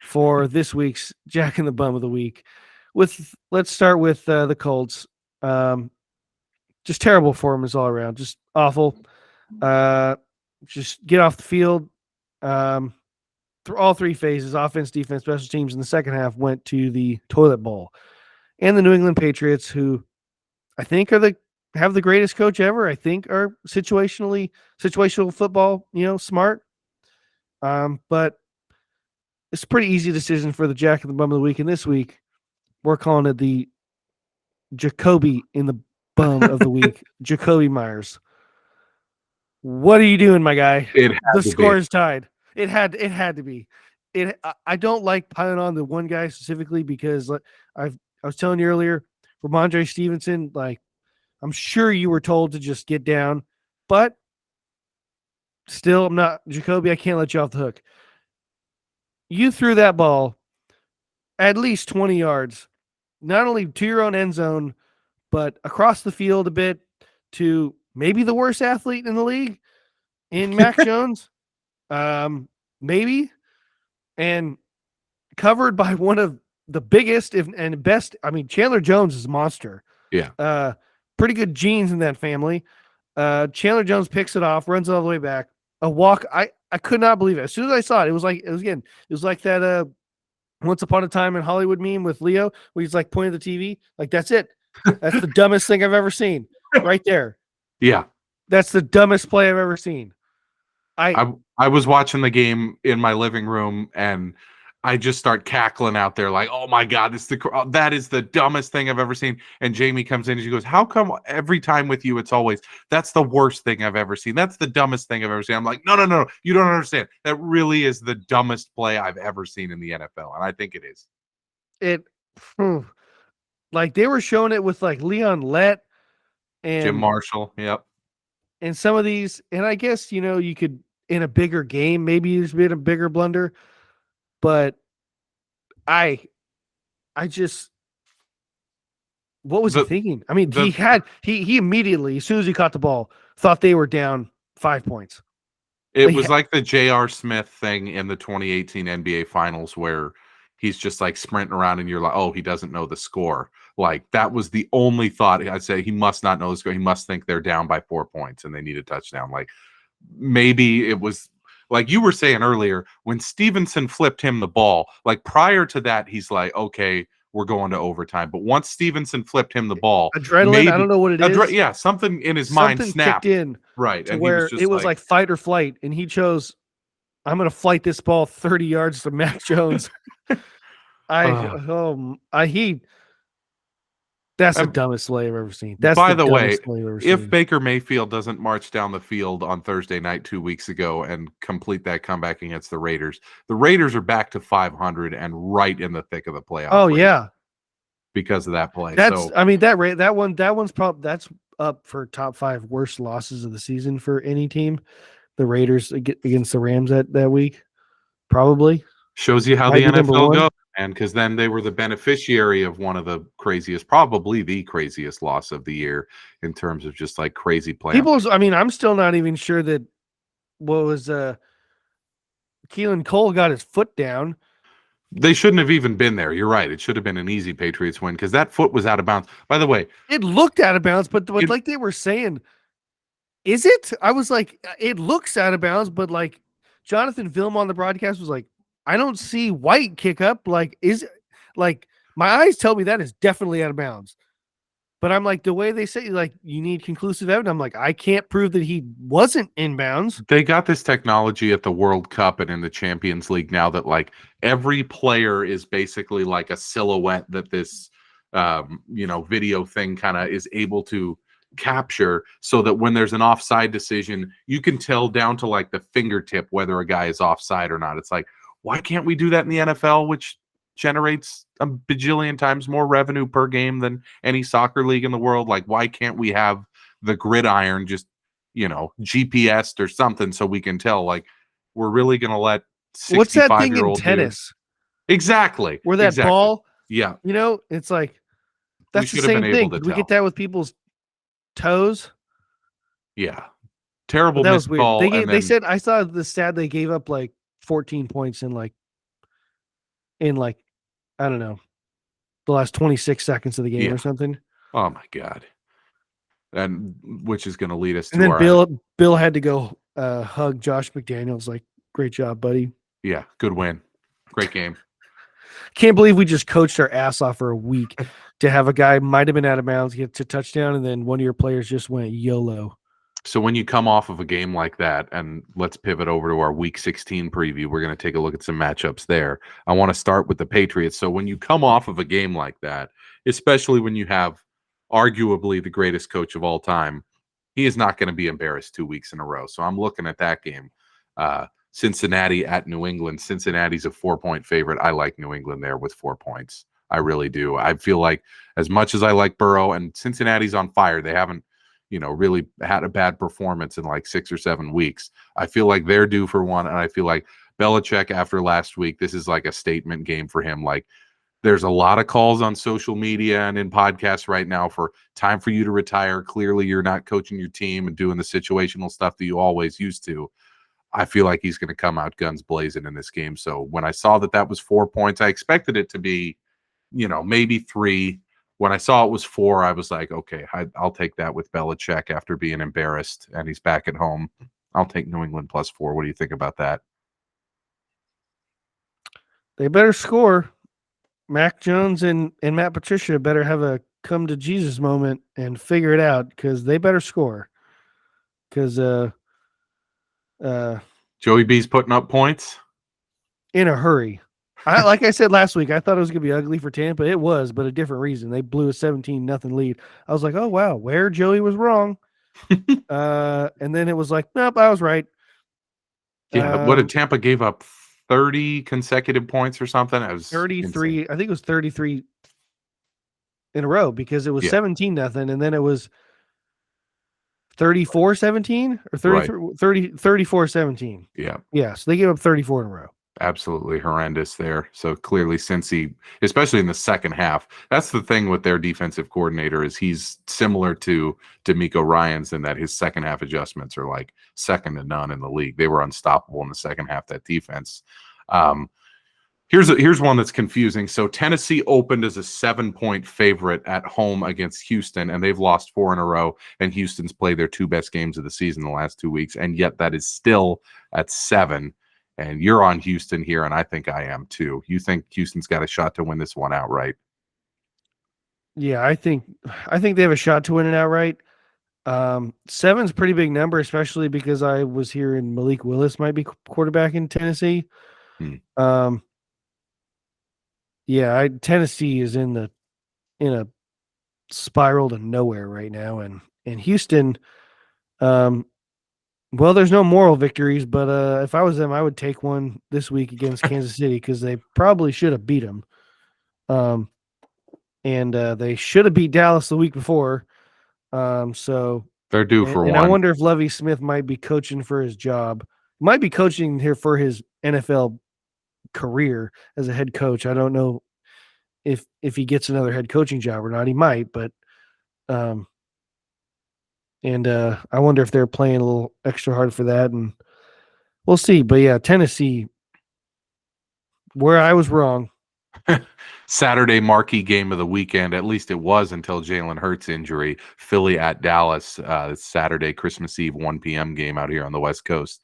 [SPEAKER 2] for this week's Jack and the Bum of the Week. Let's start with the Colts. Just terrible performance all around, just awful. Just get off the field. Through all three phases, offense, defense, special teams in the second half went to the toilet bowl. And the New England Patriots, who I think have the greatest coach ever, I think are situational football, smart. But it's a pretty easy decision for the Jack and the Bum of the Week. And this week, we're calling it the Jacoby in the Bum of the Week, Jacoby Myers. What are you doing, my guy? The score is tied. It had to be. I don't like piling on the one guy specifically because I was telling you earlier, Ramondre Stevenson, like I'm sure you were told to just get down, but still, I'm not Jacoby. I can't let you off the hook. You threw that ball at least 20 yards, not only to your own end zone, but across the field a bit to maybe the worst athlete in the league in Mac Jones. Maybe, and covered by one of the biggest and best. I mean, Chandler Jones is a monster.
[SPEAKER 1] Yeah.
[SPEAKER 2] Pretty good genes in that family. Chandler Jones picks it off, runs all the way back. A walk. I could not believe it. As soon as I saw it, it was like that Once Upon a Time in Hollywood meme with Leo, where he's like pointing at the TV. Like, that's it. That's the dumbest thing I've ever seen. Right there.
[SPEAKER 1] Yeah.
[SPEAKER 2] That's the dumbest play I've ever seen.
[SPEAKER 1] I was watching the game in my living room and I just start cackling out there like, oh my God, that is the dumbest thing I've ever seen. And Jamie comes in and she goes, how come every time with you, it's always, that's the worst thing I've ever seen. That's the dumbest thing I've ever seen. I'm like, no, you don't understand. That really is the dumbest play I've ever seen in the NFL. And I think it is.
[SPEAKER 2] Like they were showing it with like Leon Lett and
[SPEAKER 1] Jim Marshall. Yep.
[SPEAKER 2] And some of these, and I guess, you could, in a bigger game, maybe there's been a bigger blunder, but I just, what was he thinking? I mean, he immediately, as soon as he caught the ball, thought they were down 5 points.
[SPEAKER 1] It was like the J.R. Smith thing in the 2018 NBA Finals where he's just like sprinting around and you're like, oh, he doesn't know the score. Like that was the only thought. I'd say he must not know the score. He must think they're down by 4 points and they need a touchdown. Like maybe it was like you were saying earlier when Stevenson flipped him the ball, like prior to that, he's like, okay, we're going to overtime. But once Stevenson flipped him the ball,
[SPEAKER 2] adrenaline, I don't know what it is.
[SPEAKER 1] Yeah, something in his mind snapped.
[SPEAKER 2] Kicked in.
[SPEAKER 1] Right.
[SPEAKER 2] And where it was like fight or flight. And he chose, I'm going to flight this ball 30 yards to Mac Jones. That's That's the dumbest slate I've ever seen. That's
[SPEAKER 1] By
[SPEAKER 2] the
[SPEAKER 1] the way,
[SPEAKER 2] dumbest slate I've ever
[SPEAKER 1] if
[SPEAKER 2] seen.
[SPEAKER 1] Baker Mayfield doesn't march down the field on Thursday night 2 weeks ago and complete that comeback against the Raiders are back to 500 and right in the thick of the playoff.
[SPEAKER 2] Oh
[SPEAKER 1] race
[SPEAKER 2] yeah,
[SPEAKER 1] because of that play.
[SPEAKER 2] that's.
[SPEAKER 1] So
[SPEAKER 2] I mean that one's probably that's up for top 5 worst losses of the season for any team. The Raiders against the Rams that week, probably
[SPEAKER 1] shows you how
[SPEAKER 2] might
[SPEAKER 1] the
[SPEAKER 2] be number
[SPEAKER 1] NFL
[SPEAKER 2] one.
[SPEAKER 1] goes, and because then they were the beneficiary of one of the craziest, probably the craziest loss of the year in terms of just like crazy play.
[SPEAKER 2] I mean, I'm still not even sure that what was Keelan Cole got his foot down.
[SPEAKER 1] They shouldn't have even been there. You're right. It should have been an easy Patriots win because that foot was out of bounds. By the way,
[SPEAKER 2] it looked out of bounds, but like they were saying, is it? I was like, it looks out of bounds, but like Jonathan Film on the broadcast was like, I don't see White kick up. Like, is like my eyes tell me that is definitely out of bounds. But I'm like, the way they say, like, you need conclusive evidence. I'm like, I can't prove that he wasn't inbounds.
[SPEAKER 1] they got this technology at the World Cup and in the Champions League now that like every player is basically like a silhouette that this video thing kind of is able to capture, so that when there's an offside decision, you can tell down to like the fingertip whether a guy is offside or not. It's like, why can't we do that in the NFL, which generates a bajillion times more revenue per game than any soccer league in the world? Like, why can't we have the gridiron just GPSed or something so we can tell? Like, we're really gonna let 65-year-old
[SPEAKER 2] What's that thing in tennis?
[SPEAKER 1] Exactly.
[SPEAKER 2] Where that ball,
[SPEAKER 1] yeah,
[SPEAKER 2] it's like that's the
[SPEAKER 1] should have been
[SPEAKER 2] same
[SPEAKER 1] able
[SPEAKER 2] thing.
[SPEAKER 1] to
[SPEAKER 2] Could we
[SPEAKER 1] tell.
[SPEAKER 2] get that with people's toes?
[SPEAKER 1] Yeah, terrible
[SPEAKER 2] That was
[SPEAKER 1] missed
[SPEAKER 2] weird.
[SPEAKER 1] call.
[SPEAKER 2] They said, I saw the stat, they gave up like 14 points in I don't know, the last 26 seconds of the game or something.
[SPEAKER 1] Oh my God. And which is going to lead us to
[SPEAKER 2] And then
[SPEAKER 1] our
[SPEAKER 2] Bill had to go hug Josh McDaniels. Like, great job, buddy.
[SPEAKER 1] Yeah, good win. Great game.
[SPEAKER 2] Can't believe we just coached our ass off for a week to have a guy might have been out of bounds, get to touchdown, and then one of your players just went YOLO.
[SPEAKER 1] So when you come off of a game like that, and let's pivot over to our Week 16 preview, we're going to take a look at some matchups there. I want to start with the Patriots. So when you come off of a game like that, especially when you have arguably the greatest coach of all time, he is not going to be embarrassed 2 weeks in a row. So I'm looking at that game. Cincinnati at New England. Cincinnati's a 4-point favorite. I like New England there with 4 points. I really do. I feel like as much as I like Burrow, and Cincinnati's on fire, they haven't really had a bad performance in like 6 or 7 weeks. I feel like they're due for one, and I feel like Belichick after last week, this is like a statement game for him. Like, there's a lot of calls on social media and in podcasts right now for time for you to retire. Clearly, you're not coaching your team and doing the situational stuff that you always used to. I feel like he's going to come out guns blazing in this game. So when I saw that was 4 points, I expected it to be, maybe 3. When I saw it was 4, I was like, okay, I'll take that with Belichick after being embarrassed, and he's back at home. I'll take New England plus 4. What do you think about that?
[SPEAKER 2] They better score. Mac Jones and Matt Patricia better have a come to Jesus moment and figure it out, because they better score. Because
[SPEAKER 1] Joey B's putting up points
[SPEAKER 2] in a hurry. Like I said last week, I thought it was going to be ugly for Tampa. It was, but a different reason. They blew a 17-0 lead. I was like, oh, wow, where Joey was wrong. And then it was like, nope, I was right.
[SPEAKER 1] Yeah, what did Tampa gave up 30 consecutive points or something? It was
[SPEAKER 2] 33.
[SPEAKER 1] insane.
[SPEAKER 2] I think it was 33 in a row, because it was 17-0, and then it was 34-17 or 34-17.
[SPEAKER 1] Yeah.
[SPEAKER 2] Yeah, so they gave up 34 in a row.
[SPEAKER 1] Absolutely horrendous there. So clearly, Cincy, especially in the second half, that's the thing with their defensive coordinator, is he's similar to DeMeco Ryans in that his second half adjustments are like second to none in the league. They were unstoppable in the second half, that defense. Here's one that's confusing. So Tennessee opened as a 7-point favorite at home against Houston, and they've lost 4 in a row, and Houston's played their 2 best games of the season the last 2 weeks, and yet that is still at 7. And you're on Houston here, and I think I am too. You think Houston's got a shot to win this one outright?
[SPEAKER 2] Yeah, I think they have a shot to win it outright. 7's a pretty big number, especially because I was hearing Malik Willis might be quarterback in Tennessee. Yeah, Tennessee is in a spiral to nowhere right now, and Houston, well, there's no moral victories, but if I was them, I would take one this week against Kansas City because they probably should have beat them. And they should have beat Dallas the week before. So
[SPEAKER 1] they're due for
[SPEAKER 2] and
[SPEAKER 1] one.
[SPEAKER 2] I wonder if Lovie Smith might be coaching for his job. Might be coaching here for his NFL career as a head coach. I don't know if he gets another head coaching job or not. He might, but I wonder if they're playing a little extra hard for that, and we'll see. But yeah, Tennessee, where I was wrong.
[SPEAKER 1] Saturday marquee game of the weekend, at least it was until Jalen Hurts injury. Philly at Dallas, Saturday, Christmas Eve, 1 p.m. game out here on the West Coast.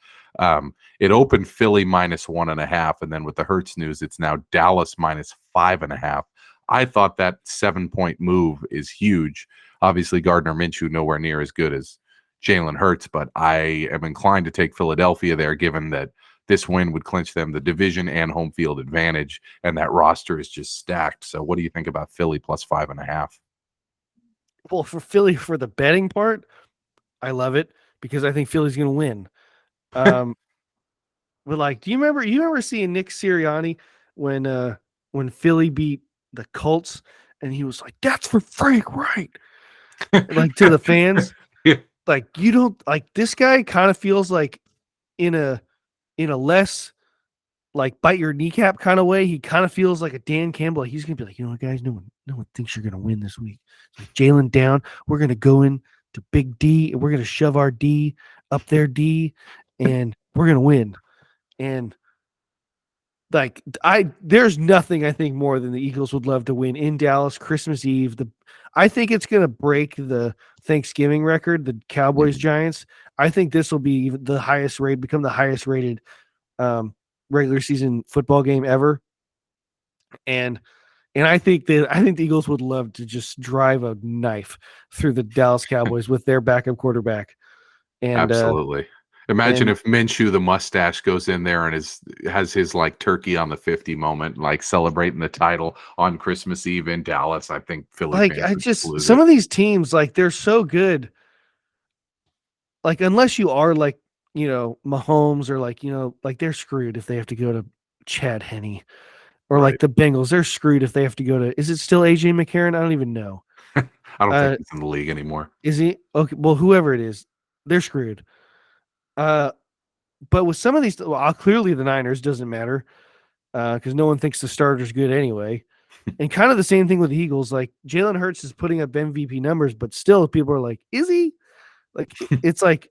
[SPEAKER 1] It opened Philly -1.5, and then with the Hurts news, it's now Dallas -5.5. I thought that 7-point move is huge. Obviously, Gardner Minshew nowhere near as good as Jalen Hurts, but I am inclined to take Philadelphia there, given that this win would clinch them the division and home field advantage, and that roster is just stacked. So what do you think about Philly +5.5?
[SPEAKER 2] Well, for Philly, for the betting part, I love it because I think Philly's going to win. But like, do you remember seeing Nick Sirianni when Philly beat the Colts, and he was like, "That's for Frank Wright," like to the fans.
[SPEAKER 1] Yeah.
[SPEAKER 2] Like, you don't like this guy. Kind of feels like in a less like bite your kneecap kind of way. He kind of feels like a Dan Campbell. He's gonna be like, you know what, guys, no one thinks you're gonna win this week. It's like, Jalen down. We're gonna go in to Big D, and we're gonna shove our D up their D, and we're gonna win. And like, there's nothing I think more than the Eagles would love to win in Dallas Christmas Eve. I think it's gonna break the Thanksgiving record, the Cowboys Giants. I think this will be the highest rate, become the highest rated regular season football game ever. And I think the Eagles would love to just drive a knife through the Dallas Cowboys with their backup quarterback. And
[SPEAKER 1] absolutely. Imagine if Minshew the mustache goes in there and has his like turkey on the 50 moment, like celebrating the title on Christmas Eve in Dallas. I think Philly fans would lose
[SPEAKER 2] some
[SPEAKER 1] it.
[SPEAKER 2] of these teams, like, they're so good. Like, unless you are like, Mahomes, or like, like, they're screwed if they have to go to Chad Henne, or like the Bengals, they're screwed if they have to go to, is it still AJ McCarron? I don't even know.
[SPEAKER 1] I don't think he's in the league anymore.
[SPEAKER 2] Is he? Okay. Well, whoever it is, they're screwed. But with some of these, clearly the Niners doesn't matter because no one thinks the starter's good anyway. And kind of the same thing with the Eagles. Like, Jalen Hurts is putting up MVP numbers, but still people are like, is he? Like, it's like,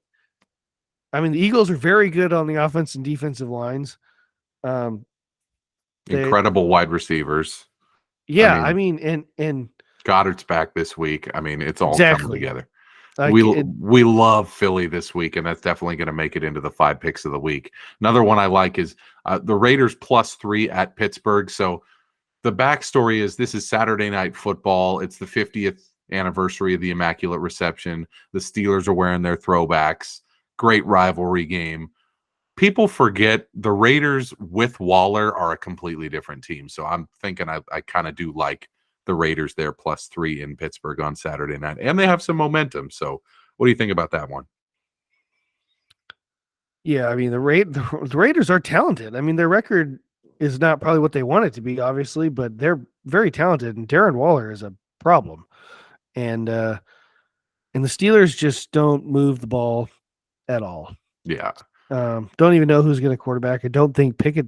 [SPEAKER 2] I mean, the Eagles are very good on the offense and defensive lines.
[SPEAKER 1] Incredible wide receivers.
[SPEAKER 2] Yeah, I mean, and
[SPEAKER 1] Goddard's back this week. I mean, it's all coming together.
[SPEAKER 2] Like,
[SPEAKER 1] we love Philly this week, and that's definitely going to make it into the 5 picks of the week. Another one I like is the Raiders +3 at Pittsburgh. So the backstory is this is Saturday Night Football. It's the 50th anniversary of the Immaculate Reception. The Steelers are wearing their throwbacks. Great rivalry game. People forget the Raiders with Waller are a completely different team. So I'm thinking I kind of do like the Raiders there +3 in Pittsburgh on Saturday night. And they have some momentum. So what do you think about that one?
[SPEAKER 2] Yeah, I mean, the Raiders are talented. I mean, their record is not probably what they want it to be, obviously, but they're very talented, and Darren Waller is a problem. And the Steelers just don't move the ball at all.
[SPEAKER 1] Yeah.
[SPEAKER 2] Don't even know who's going to quarterback. I don't think Pickett.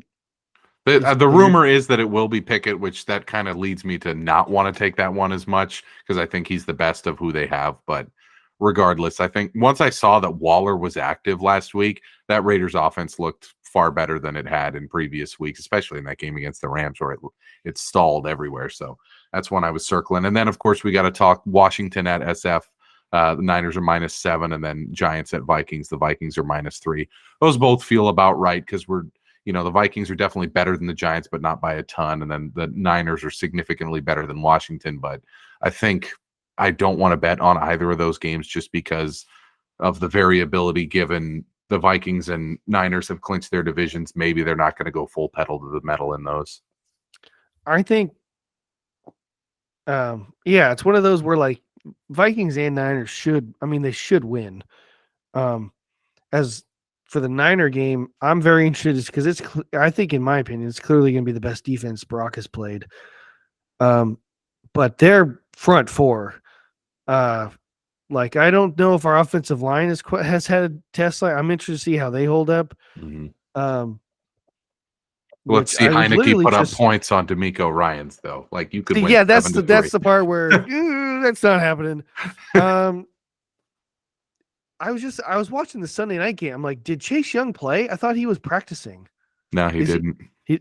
[SPEAKER 1] The rumor is that it will be Pickett, which that kind of leads me to not want to take that one as much because I think he's the best of who they have. But regardless, I think once I saw that Waller was active last week, that Raiders offense looked far better than it had in previous weeks, especially in that game against the Rams where it stalled everywhere. So that's one I was circling. And then, of course, we got to talk Washington at SF. The Niners are -7, and then Giants at Vikings. The Vikings are -3. Those both feel about right because the Vikings are definitely better than the Giants, but not by a ton. And then the Niners are significantly better than Washington. But I think I don't want to bet on either of those games just because of the variability given the Vikings and Niners have clinched their divisions. Maybe they're not going to go full pedal to the metal in those.
[SPEAKER 2] I think Yeah, it's one of those where like Vikings and Niners they should win. As for the Niner game, I'm very interested because I think, in my opinion, it's clearly going to be the best defense Brock has played. But their front four, like I don't know if our offensive line has had a test. Like I'm interested to see how they hold up.
[SPEAKER 1] Let's
[SPEAKER 2] Which
[SPEAKER 1] see
[SPEAKER 2] I was
[SPEAKER 1] Heineke
[SPEAKER 2] literally
[SPEAKER 1] put up
[SPEAKER 2] just
[SPEAKER 1] points on D'Amico Ryans though. Like you could win.
[SPEAKER 2] yeah, that's
[SPEAKER 1] 7-3.
[SPEAKER 2] the part where that's not happening. I was watching the Sunday night game. I'm like, did Chase Young play? I thought he was practicing.
[SPEAKER 1] No, he didn't.
[SPEAKER 2] He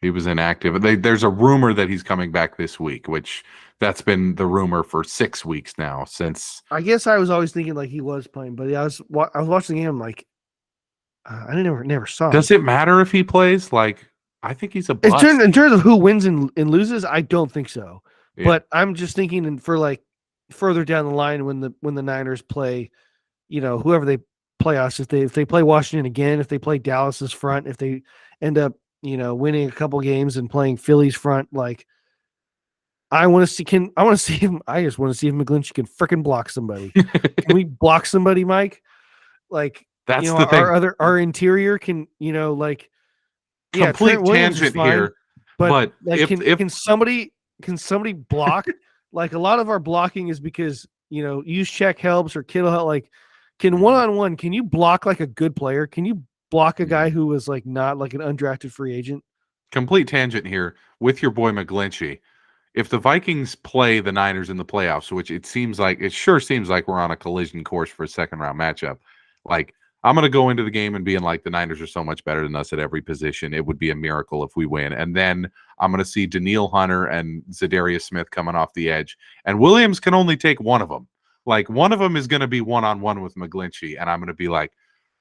[SPEAKER 1] He was inactive. There's a rumor that he's coming back this week, which that's been the rumor for 6 weeks now. Since
[SPEAKER 2] I guess I was always thinking like he was playing, but I was watching the game. I'm like, I never saw him.
[SPEAKER 1] Does it matter if he plays? Like, I think he's a bust.
[SPEAKER 2] In terms of who wins and loses, I don't think so.
[SPEAKER 1] Yeah.
[SPEAKER 2] But I'm just thinking for like further down the line when the Niners play, whoever they play us, if they play Washington again, if they play Dallas's front, if they end up winning a couple games and playing Philly's front, like I just want to see if McGlinchey can freaking block somebody. Can we block somebody, Mike? Like
[SPEAKER 1] that's the thing.
[SPEAKER 2] Our interior can
[SPEAKER 1] complete tangent fine, here, but
[SPEAKER 2] like can somebody block? Like a lot of our blocking is because use check helps or Kittle help. Like can one-on-one, can you block like a good player? Can you block a guy who was like not like an undrafted free agent?
[SPEAKER 1] Complete tangent here with your boy McGlinchey. If the Vikings play the Niners in the playoffs, which it sure seems like we're on a collision course for a second round matchup, like I'm going to go into the game and being like the Niners are so much better than us at every position. It would be a miracle if we win. And then I'm going to see Danielle Hunter and Zadarius Smith coming off the edge. And Williams can only take one of them. Like one of them is going to be one-on-one with McGlinchey. And I'm going to be like,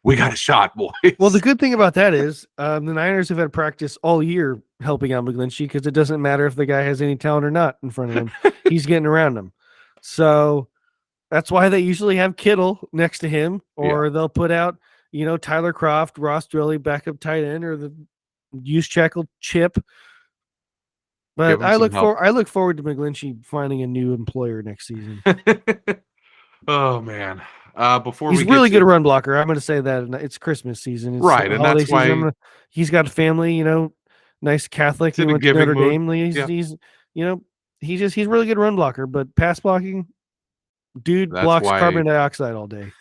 [SPEAKER 1] we got a shot, boys.
[SPEAKER 2] Well, the good thing about that is the Niners have had practice all year helping out McGlinchey because it doesn't matter if the guy has any talent or not in front of him. He's getting around him. So that's why they usually have Kittle next to him, or they'll put out, Tyler Kroft, Ross Dwelly, backup tight end, or the use checkle Chip. But I look forward to McGlinchey finding a new employer next season.
[SPEAKER 1] Oh man.
[SPEAKER 2] He's really good run blocker. I'm going to say that it's Christmas season, it's
[SPEAKER 1] right? And that's why
[SPEAKER 2] he's got a family. Nice Catholic. He went to Notre Dame. He's really good run blocker, but pass blocking, dude, blocks carbon dioxide all day.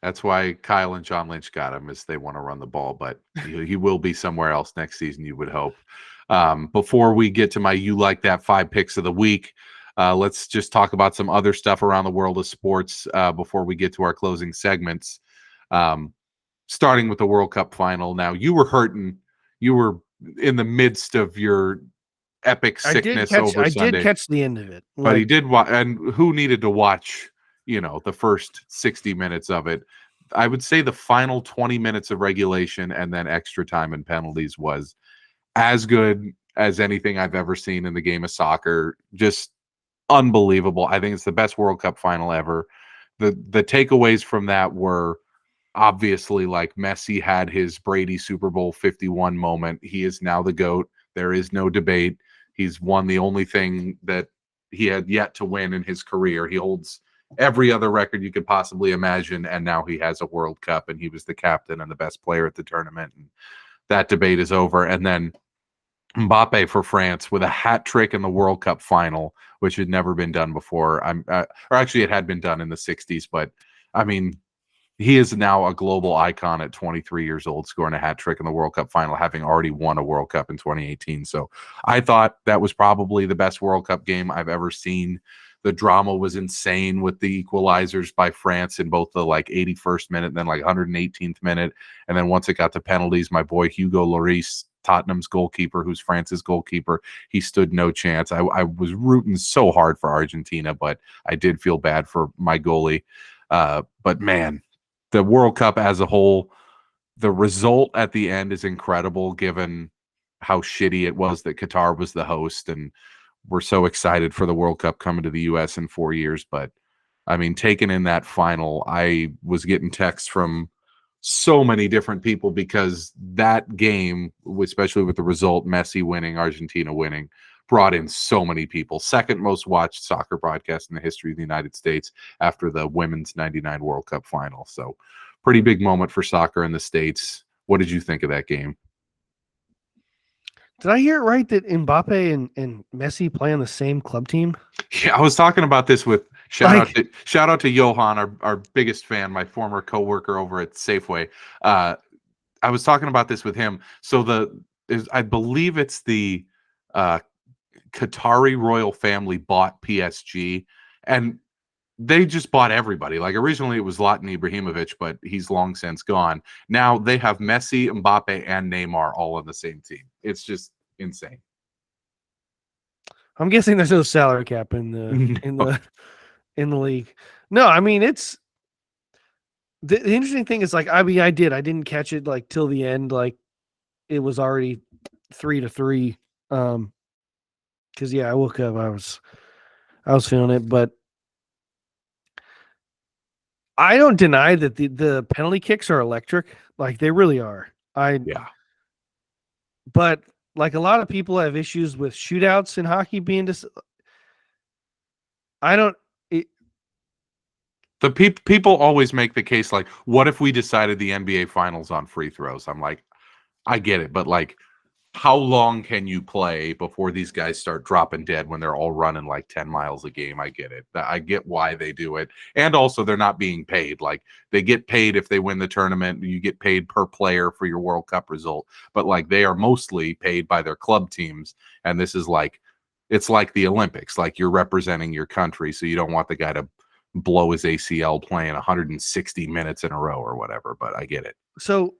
[SPEAKER 1] That's why Kyle and John Lynch got him, is they want to run the ball, but he will be somewhere else next season, you would hope. Before we get to my You Like That 5 picks of the week, let's just talk about some other stuff around the world of sports before we get to our closing segments. Starting with the World Cup final. Now, you were hurting. You were in the midst of your epic sickness over Sunday.
[SPEAKER 2] I did catch the end of it.
[SPEAKER 1] But he did watch, and who needed to watch, the first 60 minutes of it? I would say the final 20 minutes of regulation and then extra time and penalties was as good as anything I've ever seen in the game of soccer. Just unbelievable. I think it's the best World Cup final ever. The takeaways from that were obviously like Messi had his Brady Super Bowl 51 moment. He is now the GOAT. There is no debate. He's won the only thing that he had yet to win in his career. He holds every other record you could possibly imagine, and now he has a World Cup, and he was the captain and the best player at the tournament. And that debate is over. And then Mbappe for France with a hat trick in the World Cup final, which had never been done before. Or actually, it had been done in the 60s, but I mean, he is now a global icon at 23 years old, scoring a hat trick in the World Cup final, having already won a World Cup in 2018. So I thought that was probably the best World Cup game I've ever seen. The drama was insane with the equalizers by France in both the 81st minute and then 118th minute. And then once it got to penalties, my boy Hugo Lloris, Tottenham's goalkeeper, who's France's goalkeeper, he stood no chance. I was rooting so hard for Argentina, but I did feel bad for my goalie. But man, the World Cup as a whole, the result at the end is incredible given how shitty it was that Qatar was the host, and we're so excited for the World Cup coming to the U.S. in 4 years. But I mean, taking in that final, I was getting texts from so many different people because that game, especially with the result, Messi winning, Argentina winning, brought in so many people. Second most watched soccer broadcast in the history of the United States after the women's 99 World Cup final. So pretty big moment for soccer in the States. What did you think of that game?
[SPEAKER 2] Did I hear it right that Mbappe and Messi play on the same club team?
[SPEAKER 1] Yeah, I was talking about this with shout out to Johan, our biggest fan, my former coworker over at Safeway. I was talking about this with him. So I believe it's the Qatari royal family bought PSG, and they just bought everybody. Like originally it was Zlatan Ibrahimovic, but he's long since gone. Now they have Messi, Mbappe, and Neymar all on the same team. It's just insane.
[SPEAKER 2] I'm guessing there's no salary cap in the league. No, I mean it's the interesting thing is like I didn't catch it like till the end, like it was already 3-3. Because I woke up, I was feeling it, but I don't deny that the penalty kicks are electric, like they really are. But like a lot of people have issues with shootouts in hockey being
[SPEAKER 1] the people always make the case like, what if we decided the NBA finals on free throws? I'm like, I get it, but like, how long can you play before these guys start dropping dead when they're all running like 10 miles a game? I get it. I get why they do it. And also they're not being paid. Like they get paid if they win the tournament. You get paid per player for your World Cup result. But like they are mostly paid by their club teams. And this is like, it's like the Olympics. Like you're representing your country. So you don't want the guy to blow his ACL playing 160 minutes in a row or whatever. But I get it.
[SPEAKER 2] So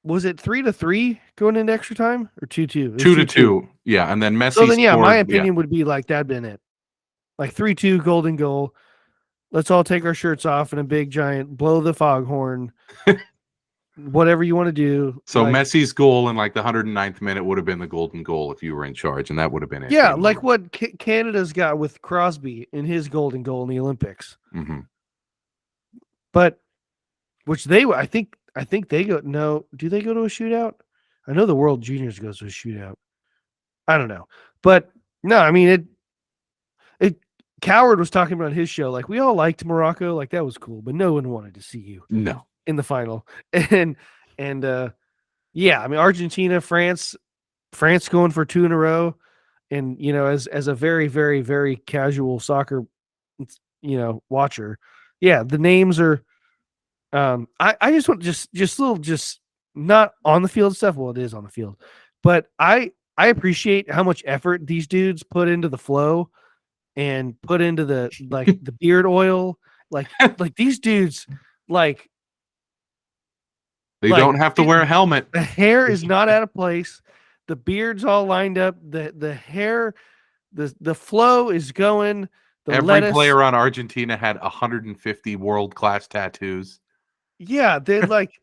[SPEAKER 2] was it 3-3 going into extra time or 2-2?
[SPEAKER 1] 2-2. Yeah, and then Messi.
[SPEAKER 2] So then, my opinion would be like that'd been it. Like 3-2 golden goal. Let's all take our shirts off in a big giant blow the foghorn. Whatever you want to do.
[SPEAKER 1] So like, Messi's goal in like the 109th minute would have been the golden goal if you were in charge, and that would have been it.
[SPEAKER 2] Yeah, like what Canada's got with Crosby in his golden goal in the Olympics.
[SPEAKER 1] Mm-hmm.
[SPEAKER 2] But which I think they go. No, do they go to a shootout? I know the World Juniors goes to a shootout. I don't know, but no, I mean it. Coward was talking about his show. Like we all liked Morocco, like that was cool, but no one wanted to see you in the final. And I mean Argentina, France going for 2 in a row, and as a very very very casual soccer, watcher, the names are. I just want just not on the field stuff. Well, it is on the field, but I appreciate how much effort these dudes put into the flow and put into the the beard oil. Like these dudes, they
[SPEAKER 1] don't have to wear a helmet.
[SPEAKER 2] The hair is not out of place. The beard's all lined up. The hair, the flow is going.
[SPEAKER 1] Every player on Argentina had 150 world-class tattoos.
[SPEAKER 2] Yeah, they're like,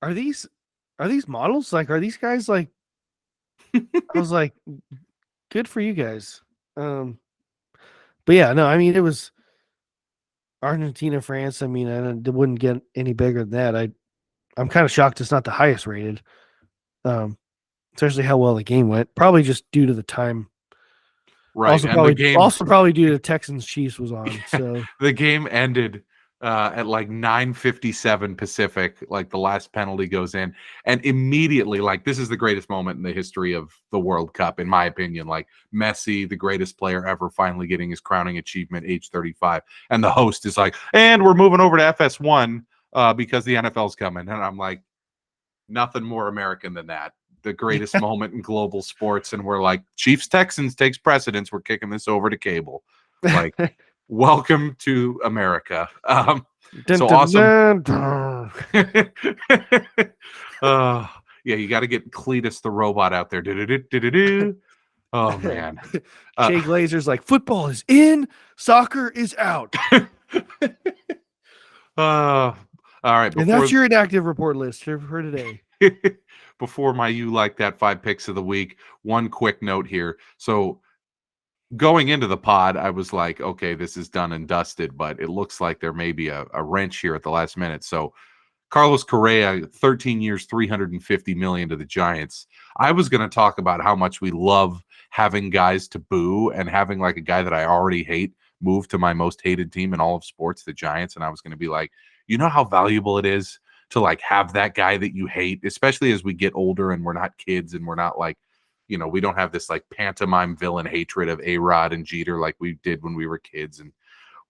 [SPEAKER 2] are these models? Like, are these guys like? I was like, good for you guys. But yeah, no, I mean it was Argentina, France. I mean, it wouldn't get any bigger than that. I'm kind of shocked it's not the highest rated. Especially how well the game went. Probably just due to the time.
[SPEAKER 1] Right.
[SPEAKER 2] Also probably due to Texans Chiefs was on. So
[SPEAKER 1] the game ended at like 9:57 Pacific, like the last penalty goes in, and immediately, like this is the greatest moment in the history of the World Cup, in my opinion. Like Messi, the greatest player ever, finally getting his crowning achievement, age 35, and the host is like, "And we're moving over to FS1 because the NFL's coming," and I'm like, nothing more American than that. The greatest moment in global sports, and we're like, Chiefs Texans takes precedence. We're kicking this over to cable. Like. Welcome to America. So awesome. Yeah, you got to get Cletus the robot out there. Oh, man.
[SPEAKER 2] Jay Glazer's like, football is in, soccer is out.
[SPEAKER 1] All right.
[SPEAKER 2] And that's your inactive report list for today.
[SPEAKER 1] Before my You Like That 5 picks of the week, one quick note here. So going into the pod, I was like, okay, this is done and dusted, but it looks like there may be a wrench here at the last minute. So Carlos Correa, 13 years, $350 million to the Giants. I was going to talk about how much we love having guys to boo and having like a guy that I already hate move to my most hated team in all of sports, the Giants. And I was going to be like, you know how valuable it is to like have that guy that you hate, especially as we get older and we're not kids and we're not like, you know, we don't have this like pantomime villain hatred of A-Rod and Jeter like we did when we were kids. And,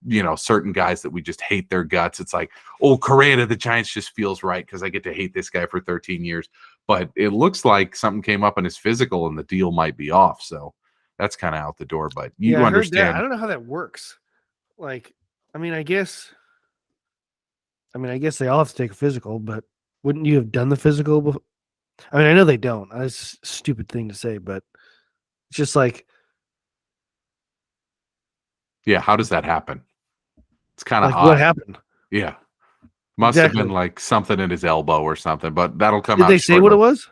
[SPEAKER 1] you know, certain guys that we just hate their guts. It's like, oh, Correa to the Giants just feels right because I get to hate this guy for 13 years. But it looks like something came up in his physical and the deal might be off. So that's kind of out the door. But you
[SPEAKER 2] I
[SPEAKER 1] understand.
[SPEAKER 2] heard that. I don't know how that works. Like, I mean, I guess they all have to take a physical, but wouldn't you have done the physical before? I mean, I know they don't. That's a stupid thing to say, but it's just like,
[SPEAKER 1] yeah, how does that happen? It's kind of
[SPEAKER 2] like
[SPEAKER 1] odd.
[SPEAKER 2] what happened?
[SPEAKER 1] Yeah. Must have been like something in his elbow or something, but that'll come out.
[SPEAKER 2] Did they say what it was?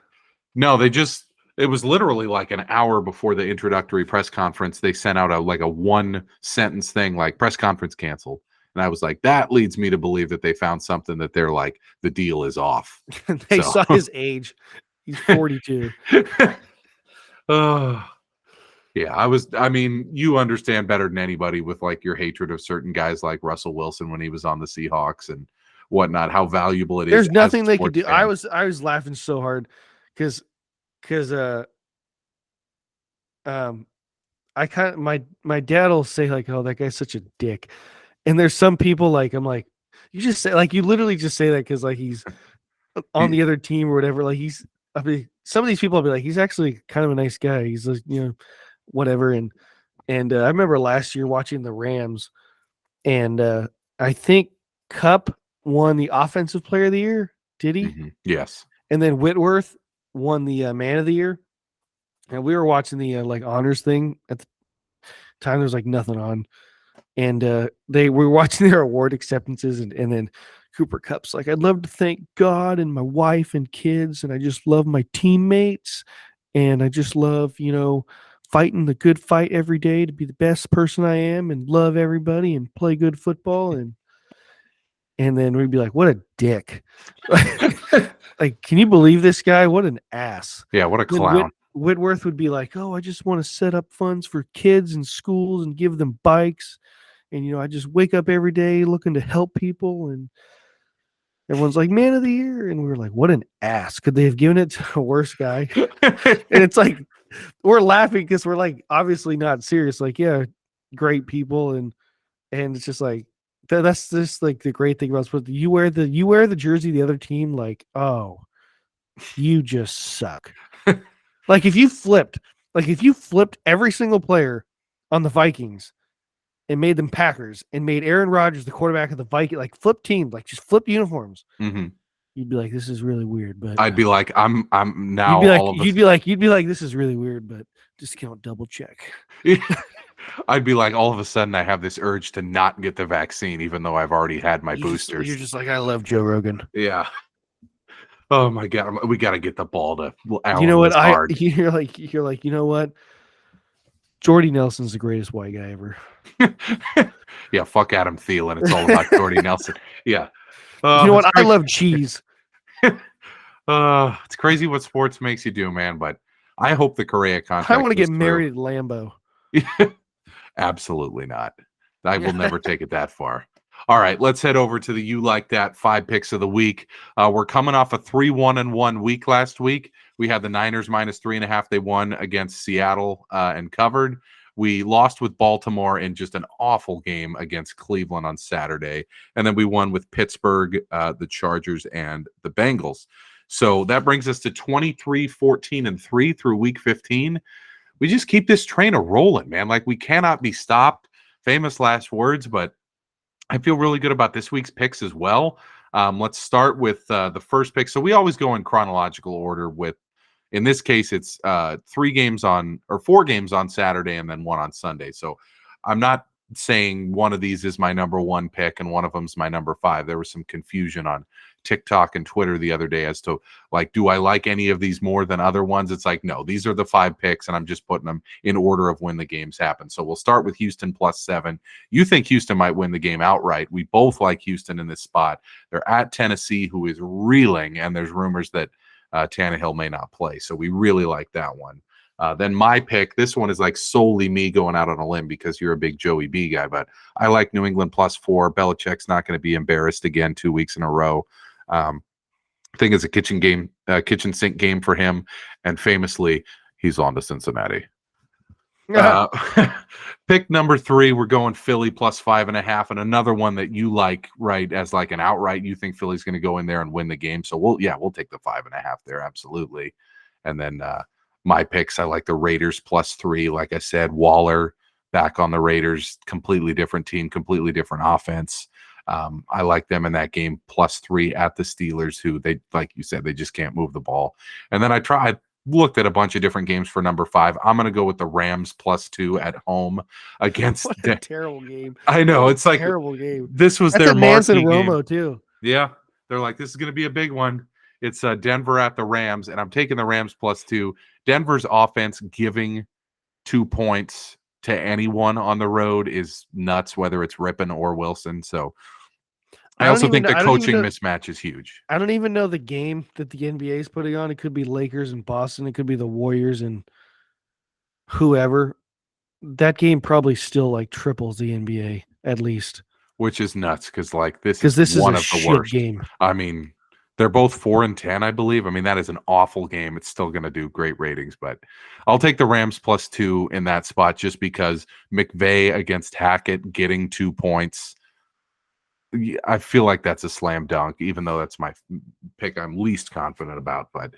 [SPEAKER 1] No, it was literally like an hour before the introductory press conference. They sent out a one sentence thing like press conference canceled. And I was like, that leads me to believe that they found something that they're like, the deal is off.
[SPEAKER 2] They saw his age. He's 42.
[SPEAKER 1] Yeah, I mean, you understand better than anybody with like your hatred of certain guys like Russell Wilson when he was on the Seahawks and whatnot, how valuable it is.
[SPEAKER 2] There's nothing they could do. Fan. I was laughing so hard because I kind of my dad will say like, oh, that guy's such a dick. And there's some people like, I'm like, you just say like, you literally just say that because like he's on the other team or whatever. Like I mean, some of these people will be like, he's actually kind of a nice guy. He's like, you know, whatever. And I remember last year watching the Rams, and I think Kupp won the Offensive Player of the Year. Did he?
[SPEAKER 1] Mm-hmm. Yes. And
[SPEAKER 2] then Whitworth won the Man of the Year. And we were watching the like honors thing at the time. There was like nothing on, and we were watching their award acceptances, and then Cooper Kupp's like, I'd love to thank God and my wife and kids, and I just love my teammates, and I just love, you know, fighting the good fight every day to be the best person I am and love everybody and play good football. And then we'd be like, what a dick. Like, can you believe this guy? What an ass.
[SPEAKER 1] Yeah, what a clown.
[SPEAKER 2] Whitworth would be like, oh, I just want to set up funds for kids and schools and give them bikes. And, you know, I just wake up every day looking to help people. And everyone's like, Man of the Year. And we were like, what an ass. Could they have given it to a worse guy? And it's like, we're laughing because we're like, obviously not serious. Like, yeah, great people. And it's just like, that's just like the great thing about sports. You wear the jersey of the other team, like, oh, you just suck. Like if you flipped every single player on the Vikings and made them Packers and made Aaron Rodgers the quarterback of the Vikings, like flip teams, like just flip uniforms, you'd be like, this is really weird. But
[SPEAKER 1] I'd be like, I'm now.
[SPEAKER 2] You'd be like, this is really weird, but discount double check.
[SPEAKER 1] I'd be like, all of a sudden, I have this urge to not get the vaccine, even though I've already had my boosters.
[SPEAKER 2] You're just like, I love Joe Rogan.
[SPEAKER 1] Yeah. Oh my God, we got to get the ball to Allen.
[SPEAKER 2] You know what? You're like, you know what? Jordy Nelson's the greatest white guy ever.
[SPEAKER 1] Yeah, fuck Adam Thielen. It's all about Jordy Nelson. Yeah.
[SPEAKER 2] You know what? I love cheese.
[SPEAKER 1] It's crazy what sports makes you do, man. But I hope the Correa contract.
[SPEAKER 2] I want to get married at Lambeau.
[SPEAKER 1] Absolutely not. I will never take it that far. All right, let's head over to the You Like That 5 picks of the week. We're coming off a 3-1-1 week last week. We had the Niners -3.5. They won against Seattle and covered. We lost with Baltimore in just an awful game against Cleveland on Saturday. And then we won with Pittsburgh, the Chargers, and the Bengals. So that brings us to 23-14-3 through week 15. We just keep this train a rolling, man. Like, we cannot be stopped. Famous last words, but I feel really good about this week's picks as well. Let's start with the first pick. So we always go in chronological order with, in this case, it's 4 games on Saturday and then 1 on Sunday. So I'm not saying one of these is my number 1 pick and one of them's my number 5. There was some confusion on TikTok and Twitter the other day as to, like, do I like any of these more than other ones? It's like, no, these are the 5 picks and I'm just putting them in order of when the games happen. So we'll start with Houston +7. You think Houston might win the game outright. We both like Houston in this spot. They're at Tennessee, who is reeling, and there's rumors that Tannehill may not play. So we really like that one. Then my pick, this one is like solely me going out on a limb because you're a big Joey B guy, but I like New England +4. Belichick's not going to be embarrassed again 2 weeks in a row. I think it's a kitchen sink game for him, and famously, he's on to Cincinnati. Pick number 3, we're going Philly +5.5, and another one that you like, right, as like an outright. You think Philly's going to go in there and win the game, so we'll take the 5.5 there, absolutely. And then my picks, I like the Raiders +3. Like I said, Waller back on the Raiders, completely different team, completely different offense. I like them in that game +3 at the Steelers, who they, like you said, they just can't move the ball. And then I looked at a bunch of different games for number 5. I'm going to go with the Rams +2 at home against.
[SPEAKER 2] What a terrible game!
[SPEAKER 1] I know, it's like
[SPEAKER 2] terrible game.
[SPEAKER 1] This was
[SPEAKER 2] That's
[SPEAKER 1] their
[SPEAKER 2] Nance and
[SPEAKER 1] marquee game.
[SPEAKER 2] Romo too.
[SPEAKER 1] Yeah, they're like, this is going to be a big one. It's Denver at the Rams, and I'm taking the Rams +2. Denver's offense giving 2 points to anyone on the road is nuts, whether it's Rippon or Wilson. So I also think the coaching mismatch is huge.
[SPEAKER 2] I don't even know the game that the NBA is putting on. It could be Lakers and Boston. It could be the Warriors and whoever. That game probably still like triples the NBA at least.
[SPEAKER 1] Which is nuts because like this
[SPEAKER 2] is
[SPEAKER 1] one
[SPEAKER 2] a
[SPEAKER 1] of the worst
[SPEAKER 2] game.
[SPEAKER 1] I mean, they're both 4-10, I believe. I mean, that is an awful game. It's still going to do great ratings, but I'll take the Rams +2 in that spot just because McVay against Hackett getting 2 points. I feel like that's a slam dunk, even though that's my pick I'm least confident about. But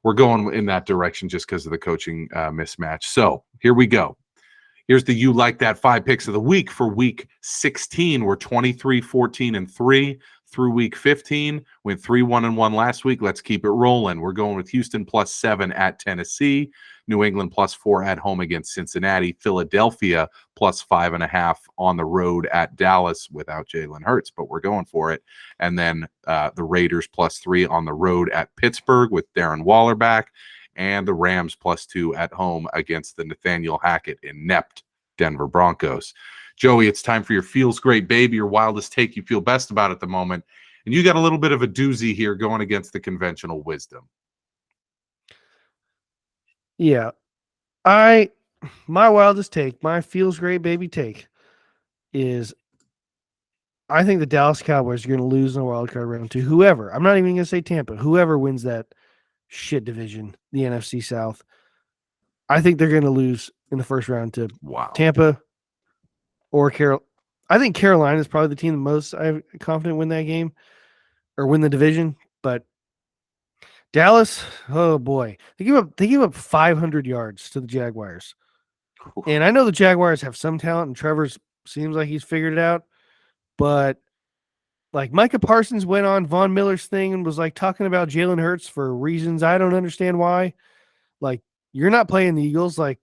[SPEAKER 1] we're going in that direction just because of the coaching mismatch. So here we go. Here's the You Like That 5 picks of the week for week 16. We're 23, 14, and 3 through week 15. Went 3-1-1 last week. Let's keep it rolling. We're going with Houston +7 at Tennessee. New England +4 at home against Cincinnati. Philadelphia +5.5 on the road at Dallas without Jalen Hurts, but we're going for it. And then the Raiders +3 on the road at Pittsburgh with Darren Waller back. And the Rams +2 at home against the Nathaniel Hackett inept Denver Broncos. Joey, it's time for your Feels Great Baby, your wildest take you feel best about at the moment. And you got a little bit of a doozy here going against the conventional wisdom.
[SPEAKER 2] Yeah. My wildest take, my Feels Great Baby take is I think the Dallas Cowboys are going to lose in the wild card round to whoever. I'm not even going to say Tampa. Whoever wins that shit division, the NFC South. I think they're going to lose in the first round to Tampa or Carolina. I think Carolina is probably the team the most I'm confident win that game or win the division. But Dallas, oh boy, they give up 500 yards to the Jaguars. And I know the Jaguars have some talent, and Trevor's seems like he's figured it out. But like Micah Parsons went on Von Miller's thing and was like talking about Jalen Hurts for reasons I don't understand why. Like, you're not playing the Eagles, like,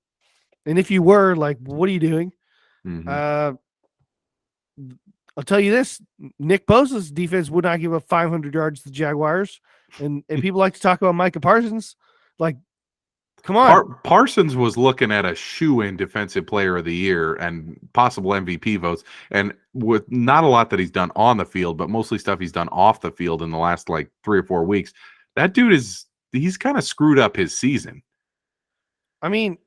[SPEAKER 2] and if you were, like, what are you doing?
[SPEAKER 1] Mm-hmm.
[SPEAKER 2] I'll tell you this: Nick Bosa's defense would not give up 500 yards to the Jaguars, and people like to talk about Micah Parsons. Like, come on,
[SPEAKER 1] Parsons was looking at a shoe-in Defensive Player of the Year and possible MVP votes, and with not a lot that he's done on the field, but mostly stuff he's done off the field in the last like 3 or 4 weeks. That dude he's kind of screwed up his season.
[SPEAKER 2] I mean,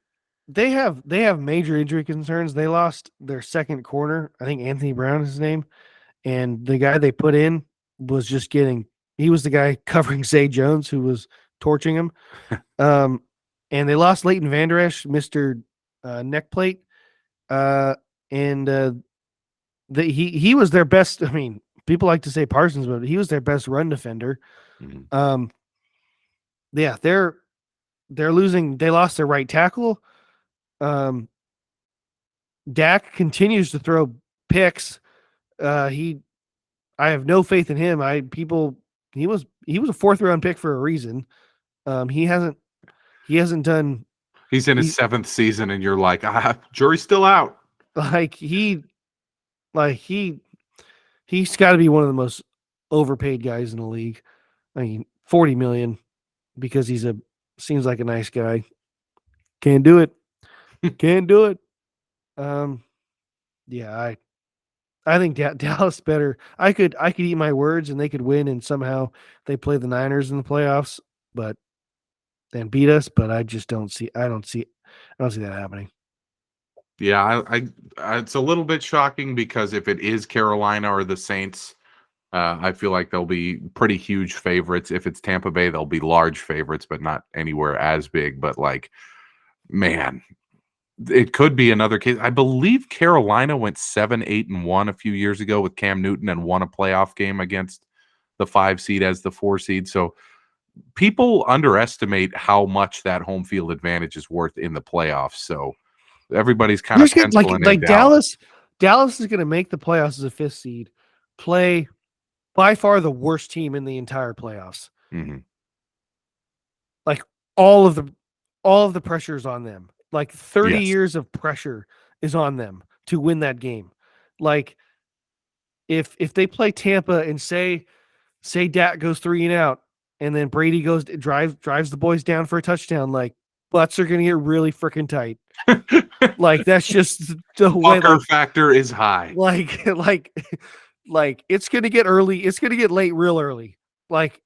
[SPEAKER 2] they have major injury concerns. They lost their second corner. I think Anthony Brown is his name. And the guy they put in was just he was the guy covering Zay Jones, who was torching him. And they lost Leighton Vander Esch, Mr. Neck Plate. And he was their best. I mean, people like to say Parsons, but he was their best run defender. Mm-hmm. Yeah, they're losing. They lost their right tackle. Dak continues to throw picks. I have no faith in him. He was a 4th round pick for a reason. He hasn't done.
[SPEAKER 1] He's in his 7th season, and you're like, jury's still out.
[SPEAKER 2] He's got to be one of the most overpaid guys in the league. I mean, $40 million because seems like a nice guy. Can't do it. Can't do it. Yeah, I think Dallas better. I could eat my words and they could win, and somehow they play the Niners in the playoffs, and beat us. But I just don't see. I don't see. I don't see that happening.
[SPEAKER 1] Yeah, it's a little bit shocking because if it is Carolina or the Saints, I feel like they'll be pretty huge favorites. If it's Tampa Bay, they'll be large favorites, but not anywhere as big. But like, man, it could be another case. I believe Carolina went 7-8-1 a few years ago with Cam Newton and won a playoff game against the 5 seed as the 4 seed. So people underestimate how much that home field advantage is worth in the playoffs. So everybody's kind of penciling
[SPEAKER 2] like
[SPEAKER 1] in Dallas.
[SPEAKER 2] Dallas is going to make the playoffs as a 5th seed, play by far the worst team in the entire playoffs.
[SPEAKER 1] Mm-hmm.
[SPEAKER 2] Like all of the pressure is on them. Like 30 years of pressure is on them to win that game. Like if they play Tampa and say Dak goes 3 and out, and then Brady drives the boys down for a touchdown, like butts are going to get really freaking tight. Like that's just the way.
[SPEAKER 1] Fucker factor is high.
[SPEAKER 2] Like it's going to get early. It's going to get late real early. Like,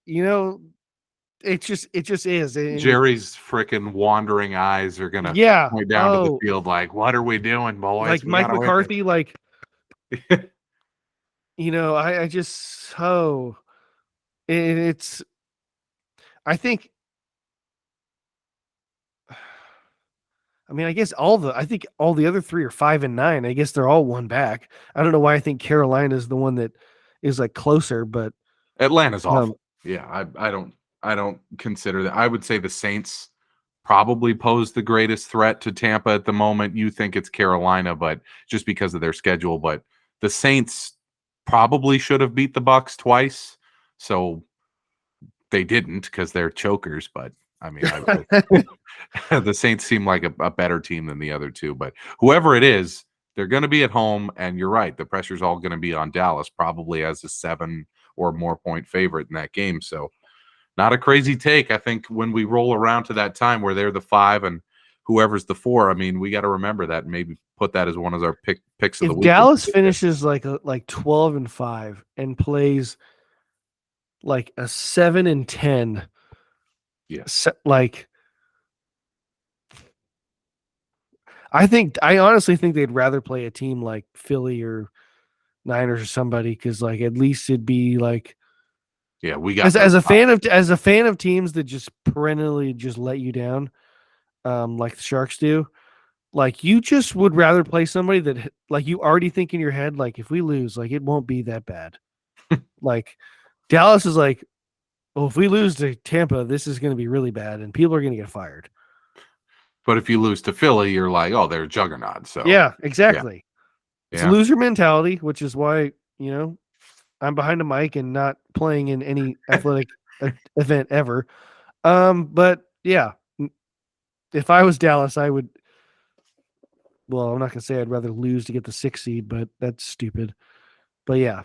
[SPEAKER 2] it just is. And
[SPEAKER 1] Jerry's freaking wandering eyes are going to point down to the field like, what are we doing, boys?
[SPEAKER 2] Like Mike McCarthy, like, I just, it's, I think, I guess all the other 3 are 5-9. I guess they're all one back. I don't know why I think Carolina is the one that is like closer, but
[SPEAKER 1] Atlanta's awful. Yeah, I don't consider that. I would say the Saints probably pose the greatest threat to Tampa at the moment. You think it's Carolina, but just because of their schedule. But the Saints probably should have beat the Bucs twice, so they didn't because they're chokers. But I mean, the Saints seem like a better team than the other two. But whoever it is, they're going to be at home, and you're right. The pressure's all going to be on Dallas, probably as a 7 or more point favorite in that game. So not a crazy take. I think when we roll around to that time where they're the 5 and whoever's the 4, I mean, we got to remember that and maybe put that as one of our picks of the week.
[SPEAKER 2] If Dallas finishes like 12-5 and plays like a 7-10, like I honestly think they'd rather play a team like Philly or Niners or somebody, because like at least it'd be like,
[SPEAKER 1] we got
[SPEAKER 2] as a fan of teams that just perennially just let you down, like the Sharks do. Like you just would rather play somebody that like you already think in your head, like if we lose, like it won't be that bad. Like Dallas is like, well, if we lose to Tampa, this is going to be really bad and people are going to get fired.
[SPEAKER 1] But if you lose to Philly, you're like, oh, they're a juggernaut. So
[SPEAKER 2] yeah, exactly. Yeah. It's a loser mentality, which is why, I'm behind a mic and not playing in any athletic event ever. But yeah, if I was Dallas, I would. Well, I'm not gonna say I'd rather lose to get the 6 seed, but that's stupid. But yeah,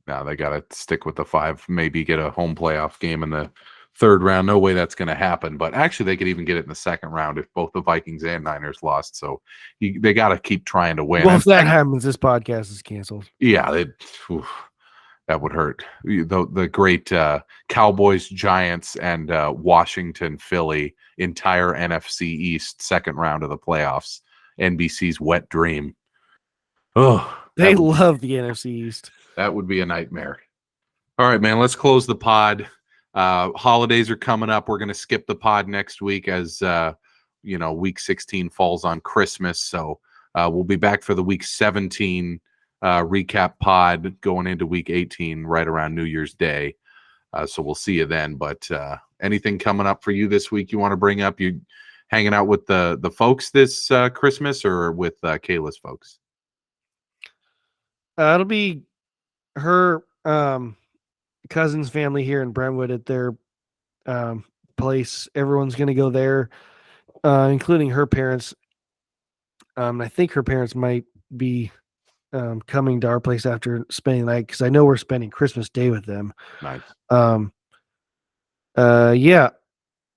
[SPEAKER 1] no, they gotta stick with the 5. Maybe get a home playoff game in the 3rd round. No way that's gonna happen. But actually, they could even get it in the 2nd round if both the Vikings and Niners lost. So they got to keep trying to win.
[SPEAKER 2] Well, if that happens, this podcast is canceled.
[SPEAKER 1] Yeah, that would hurt. The great Cowboys, Giants, and Washington, Philly, entire NFC East 2nd round of the playoffs. NBC's wet dream. Oh,
[SPEAKER 2] they love the NFC East.
[SPEAKER 1] That would be a nightmare. All right, man, let's close the pod. Holidays are coming up. We're going to skip the pod next week as week 16 falls on Christmas. So we'll be back for the week 17 recap pod going into week 18 right around New Year's Day. So we'll see you then. But anything coming up for you this week you want to bring up? You hanging out with the folks this Christmas or with Kayla's folks?
[SPEAKER 2] It'll be her cousin's family here in Brentwood at their place. Everyone's going to go there, including her parents. I think her parents might be coming to our place after spending the night, because I know we're spending Christmas Day with them.
[SPEAKER 1] Nice.
[SPEAKER 2] Yeah,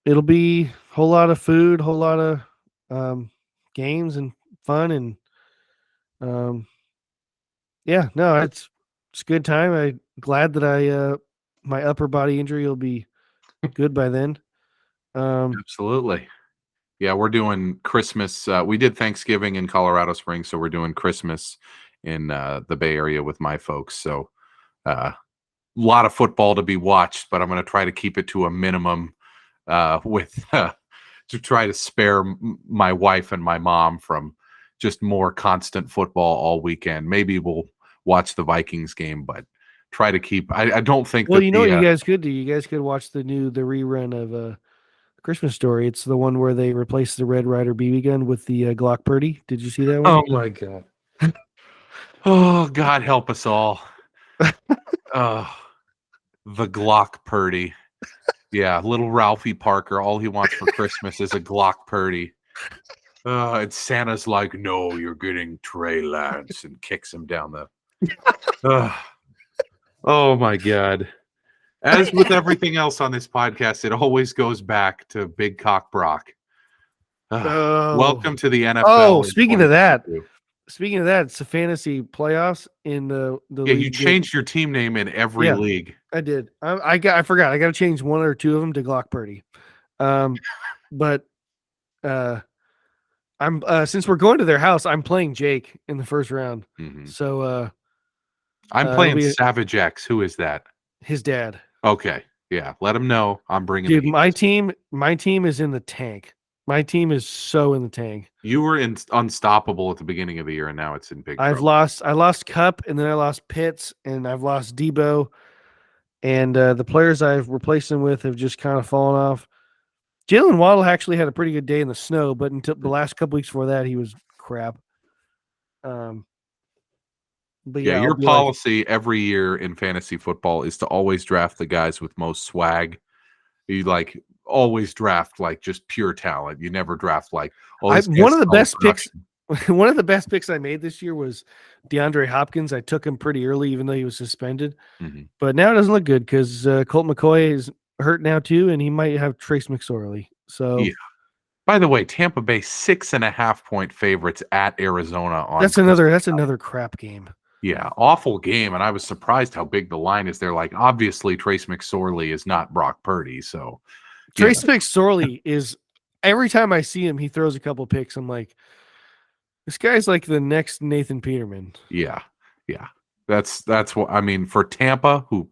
[SPEAKER 2] it'll be a whole lot of food, whole lot of games and fun, and it's a good time. I'm glad that my upper body injury will be good by then.
[SPEAKER 1] Absolutely. Yeah, we're doing Christmas. We did Thanksgiving in Colorado Springs, so we're doing Christmas in the Bay Area with my folks. So a lot of football to be watched, but I'm going to try to keep it to a minimum with to try to spare my wife and my mom from just more constant football all weekend. Maybe we'll watch the Vikings game, but try to keep. I don't think
[SPEAKER 2] Well,
[SPEAKER 1] that
[SPEAKER 2] you know what you guys could do? You guys could watch the rerun of Christmas Story. It's the one where they replaced the Red Ryder BB gun with the Glock Purdy. Did you see that one?
[SPEAKER 1] Oh my god. Oh, God help us all. Oh, the Glock Purdy. Yeah, little Ralphie Parker. All he wants for Christmas is a Glock Purdy. And Santa's like, no, you're getting Trey Lance, and kicks him down the. Oh my God. As with everything else on this podcast, it always goes back to Big Cock Brock. Welcome to the NFL.
[SPEAKER 2] Oh, speaking of that, it's a fantasy playoffs in the league.
[SPEAKER 1] You changed your team name in every league.
[SPEAKER 2] I did. I forgot. I got to change one or two of them to Glock Purdy. But I'm since we're going to their house, I'm playing Jake in the first round.
[SPEAKER 1] Mm-hmm.
[SPEAKER 2] So
[SPEAKER 1] I'm playing Savage X. Who is that?
[SPEAKER 2] His dad.
[SPEAKER 1] Okay. Yeah. Let him know I'm bringing.
[SPEAKER 2] Dude, my team is in the tank. My team is so in the tank.
[SPEAKER 1] You were unstoppable at the beginning of the year, and now it's in big trouble.
[SPEAKER 2] I lost Cup, and then I lost Pitts, and I've lost Debo, and the players I've replaced him with have just kind of fallen off. Jalen Waddle actually had a pretty good day in the snow, but until the last couple weeks before that, he was crap. But
[SPEAKER 1] yeah, your policy every year in fantasy football is to always draft the guys with most swag. You always draft just pure talent. You never draft one of the best
[SPEAKER 2] picks. One of the best picks I made this year was DeAndre Hopkins. I took him pretty early, even though he was suspended.
[SPEAKER 1] Mm-hmm. But
[SPEAKER 2] now it doesn't look good because Colt McCoy is hurt now too, and he might have Trace McSorley. So,
[SPEAKER 1] yeah. By the way, Tampa Bay 6.5-point favorites at Arizona.
[SPEAKER 2] That's another crap game.
[SPEAKER 1] Yeah, awful game, and I was surprised how big the line is. They're obviously Trace McSorley is not Brock Purdy, so.
[SPEAKER 2] Trace McSorley is, every time I see him, he throws a couple picks. I'm like, this guy's like the next Nathan Peterman.
[SPEAKER 1] Yeah. That's what I mean for Tampa, who,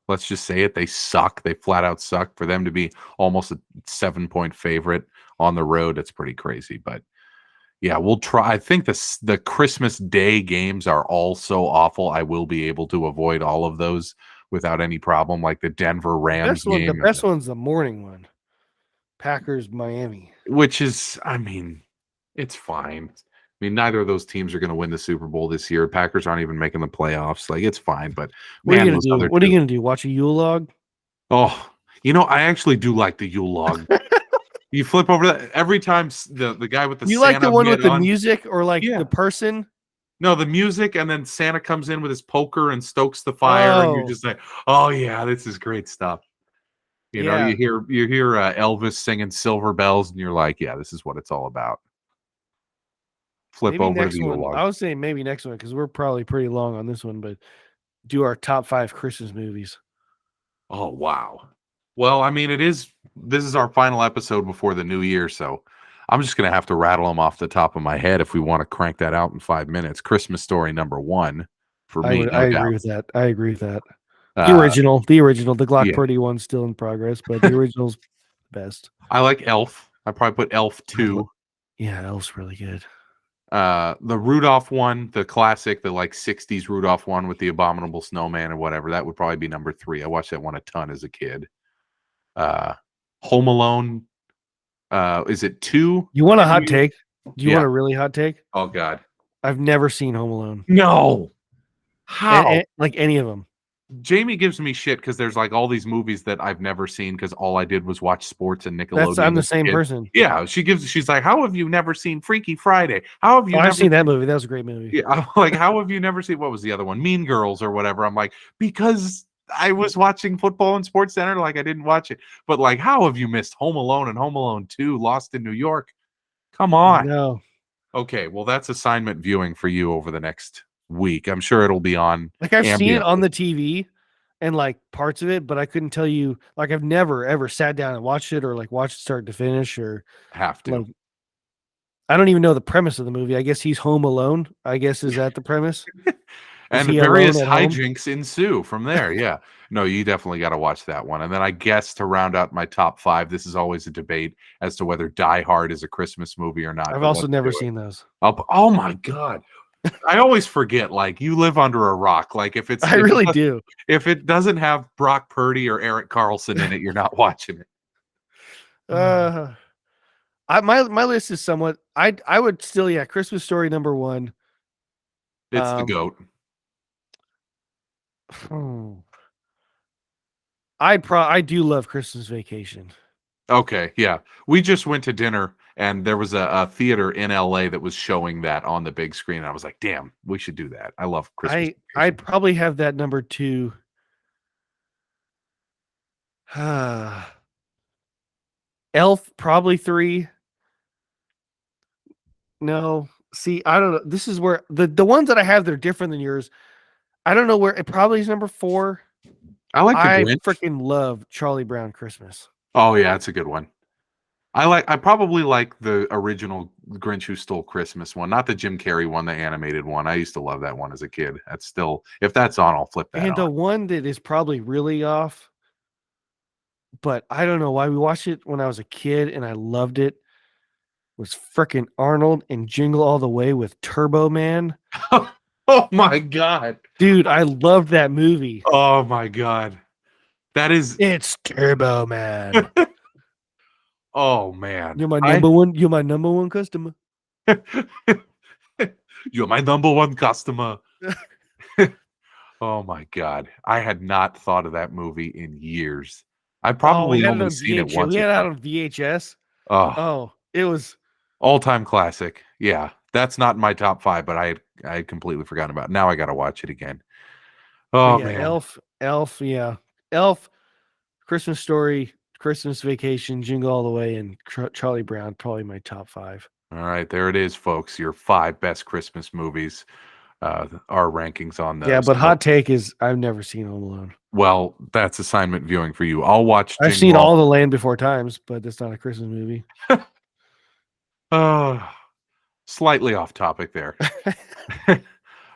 [SPEAKER 1] let's just say it, they suck. They flat out suck. For them to be almost a 7-point favorite on the road, it's pretty crazy. But yeah, we'll try. I think the Christmas Day games are all so awful. I will be able to avoid all of those without any problem, like the Denver Rams game.
[SPEAKER 2] The best one's the morning one. Packers, Miami.
[SPEAKER 1] Which is, it's fine. Neither of those teams are going to win the Super Bowl this year. Packers aren't even making the playoffs. It's fine. But
[SPEAKER 2] what are you going to do? Watch a Yule log?
[SPEAKER 1] Oh, I actually do like the Yule log. You flip over that every time the guy with the
[SPEAKER 2] You
[SPEAKER 1] Santa
[SPEAKER 2] like the one with the music or the person?
[SPEAKER 1] No, the music, and then Santa comes in with his poker and stokes the fire, and you're just like, oh yeah, this is great stuff. You hear Elvis singing Silver Bells, and you're like, yeah, this is what it's all about. Flip
[SPEAKER 2] maybe
[SPEAKER 1] over to the Yule log.
[SPEAKER 2] I was saying maybe next one because we're probably pretty long on this one, but do our top 5 Christmas movies.
[SPEAKER 1] Oh wow. Well, this is our final episode before the new year, so I'm just going to have to rattle them off the top of my head if we want to crank that out in 5 minutes. Christmas Story #1 for me.
[SPEAKER 2] I agree with that. The original, the Glock Purdy one's still in progress, but the original's the best.
[SPEAKER 1] I like Elf. I probably put Elf 2.
[SPEAKER 2] Yeah, Elf's really good.
[SPEAKER 1] The Rudolph one, the classic, the 60s Rudolph one with the abominable snowman or whatever, that would probably be #3. I watched that one a ton as a kid. Home Alone. Is it 2?
[SPEAKER 2] You want a hot take? Do you want a really hot take?
[SPEAKER 1] Oh God,
[SPEAKER 2] I've never seen Home Alone.
[SPEAKER 1] No, how?
[SPEAKER 2] Any of them?
[SPEAKER 1] Jamie gives me shit because there's all these movies that I've never seen because all I did was watch sports and Nickelodeon.
[SPEAKER 2] I'm the same person.
[SPEAKER 1] Yeah, she's like, how have you never seen Freaky Friday? How have you?
[SPEAKER 2] I've seen that movie. That was a great movie.
[SPEAKER 1] Yeah, I'm like, how have you never seen? What was the other one? Mean Girls or whatever. I'm like, because I was watching football and Sports Center, I didn't watch it. But how have you missed Home Alone and Home Alone 2, Lost in New York? Come on.
[SPEAKER 2] No.
[SPEAKER 1] Okay, well, that's assignment viewing for you over the next week. I'm sure it'll be on.
[SPEAKER 2] I've seen it on the TV, and like parts of it, but I couldn't tell you. Like I've never ever sat down and watched it or like watched it start to finish or
[SPEAKER 1] Have to.
[SPEAKER 2] like I don't even know the premise of the movie. I guess he's home alone. I guess is that the premise?
[SPEAKER 1] And
[SPEAKER 2] he
[SPEAKER 1] various
[SPEAKER 2] alone at home?
[SPEAKER 1] hijinks ensue from there. Yeah. No, you definitely got to watch that one. And then I guess to round out my top 5, this is always a debate as to whether Die Hard is a Christmas movie or not.
[SPEAKER 2] I've
[SPEAKER 1] but
[SPEAKER 2] also
[SPEAKER 1] let's
[SPEAKER 2] never
[SPEAKER 1] do it.
[SPEAKER 2] seen those.
[SPEAKER 1] Oh my God. I always forget, like, you live under a rock. Like, if
[SPEAKER 2] I really do.
[SPEAKER 1] If it doesn't have Brock Purdy or Erik Carlson in it, you're not watching it.
[SPEAKER 2] My list is somewhat. I would still Christmas Story number 1.
[SPEAKER 1] It's the GOAT.
[SPEAKER 2] I do love Christmas Vacation.
[SPEAKER 1] Okay, yeah. We just went to dinner and there was a theater in LA that was showing that on the big screen. And I was like, damn, we should do that. I love Christmas.
[SPEAKER 2] I'd probably have that number 2. Elf, probably 3. No, see, I don't know. This is where the ones that I have that are different than yours. I don't know where it probably is number 4.
[SPEAKER 1] I like the
[SPEAKER 2] I
[SPEAKER 1] Grinch.
[SPEAKER 2] freaking love Charlie Brown Christmas.
[SPEAKER 1] Oh yeah, that's a good one. I probably like the original Grinch Who Stole Christmas one, not the Jim Carrey one, the animated one. I used to love that one as a kid. That's still, if that's on, I'll flip that
[SPEAKER 2] And
[SPEAKER 1] on.
[SPEAKER 2] the one that is probably really off, but I don't know why we watched it when I was a kid and I loved it, was freaking Arnold and Jingle All the Way with Turbo Man.
[SPEAKER 1] Oh my God.
[SPEAKER 2] Dude, I loved that movie.
[SPEAKER 1] Oh my God.
[SPEAKER 2] It's Turbo Man.
[SPEAKER 1] Oh man.
[SPEAKER 2] You're my number one customer.
[SPEAKER 1] You're my number one customer. Oh my God. I had not thought of that movie in years. I probably only seen it once.
[SPEAKER 2] We had it out on VHS.
[SPEAKER 1] Oh,
[SPEAKER 2] it was
[SPEAKER 1] all-time classic. Yeah. That's not in my top 5, but I had completely forgotten about it. Now I gotta watch it again. Oh man.
[SPEAKER 2] Elf, yeah. Elf, Christmas Story, Christmas Vacation, Jingle All the Way, and Charlie Brown, probably my top 5.
[SPEAKER 1] All right, there it is, folks. Your 5 best Christmas movies. Our rankings on those.
[SPEAKER 2] Yeah, but hot take is I've never seen Home Alone.
[SPEAKER 1] Well, that's assignment viewing for you. I'll watch.
[SPEAKER 2] I've seen all the Land Before Times, but it's not a Christmas movie.
[SPEAKER 1] Slightly off topic there.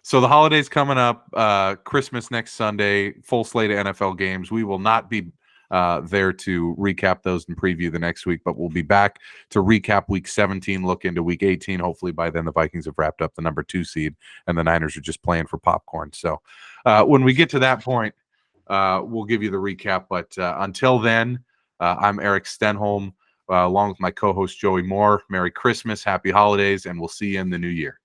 [SPEAKER 1] So the holidays coming up, Christmas next Sunday, full slate of NFL games. We will not be there to recap those and preview the next week, but we'll be back to recap week 17, look into week 18. Hopefully by then the Vikings have wrapped up the number 2 seed and the Niners are just playing for popcorn. So when we get to that point, we'll give you the recap. But until then, I'm Erik Stenholm, along with my co-host Joey Moore. Merry Christmas, happy holidays, and we'll see you in the new year.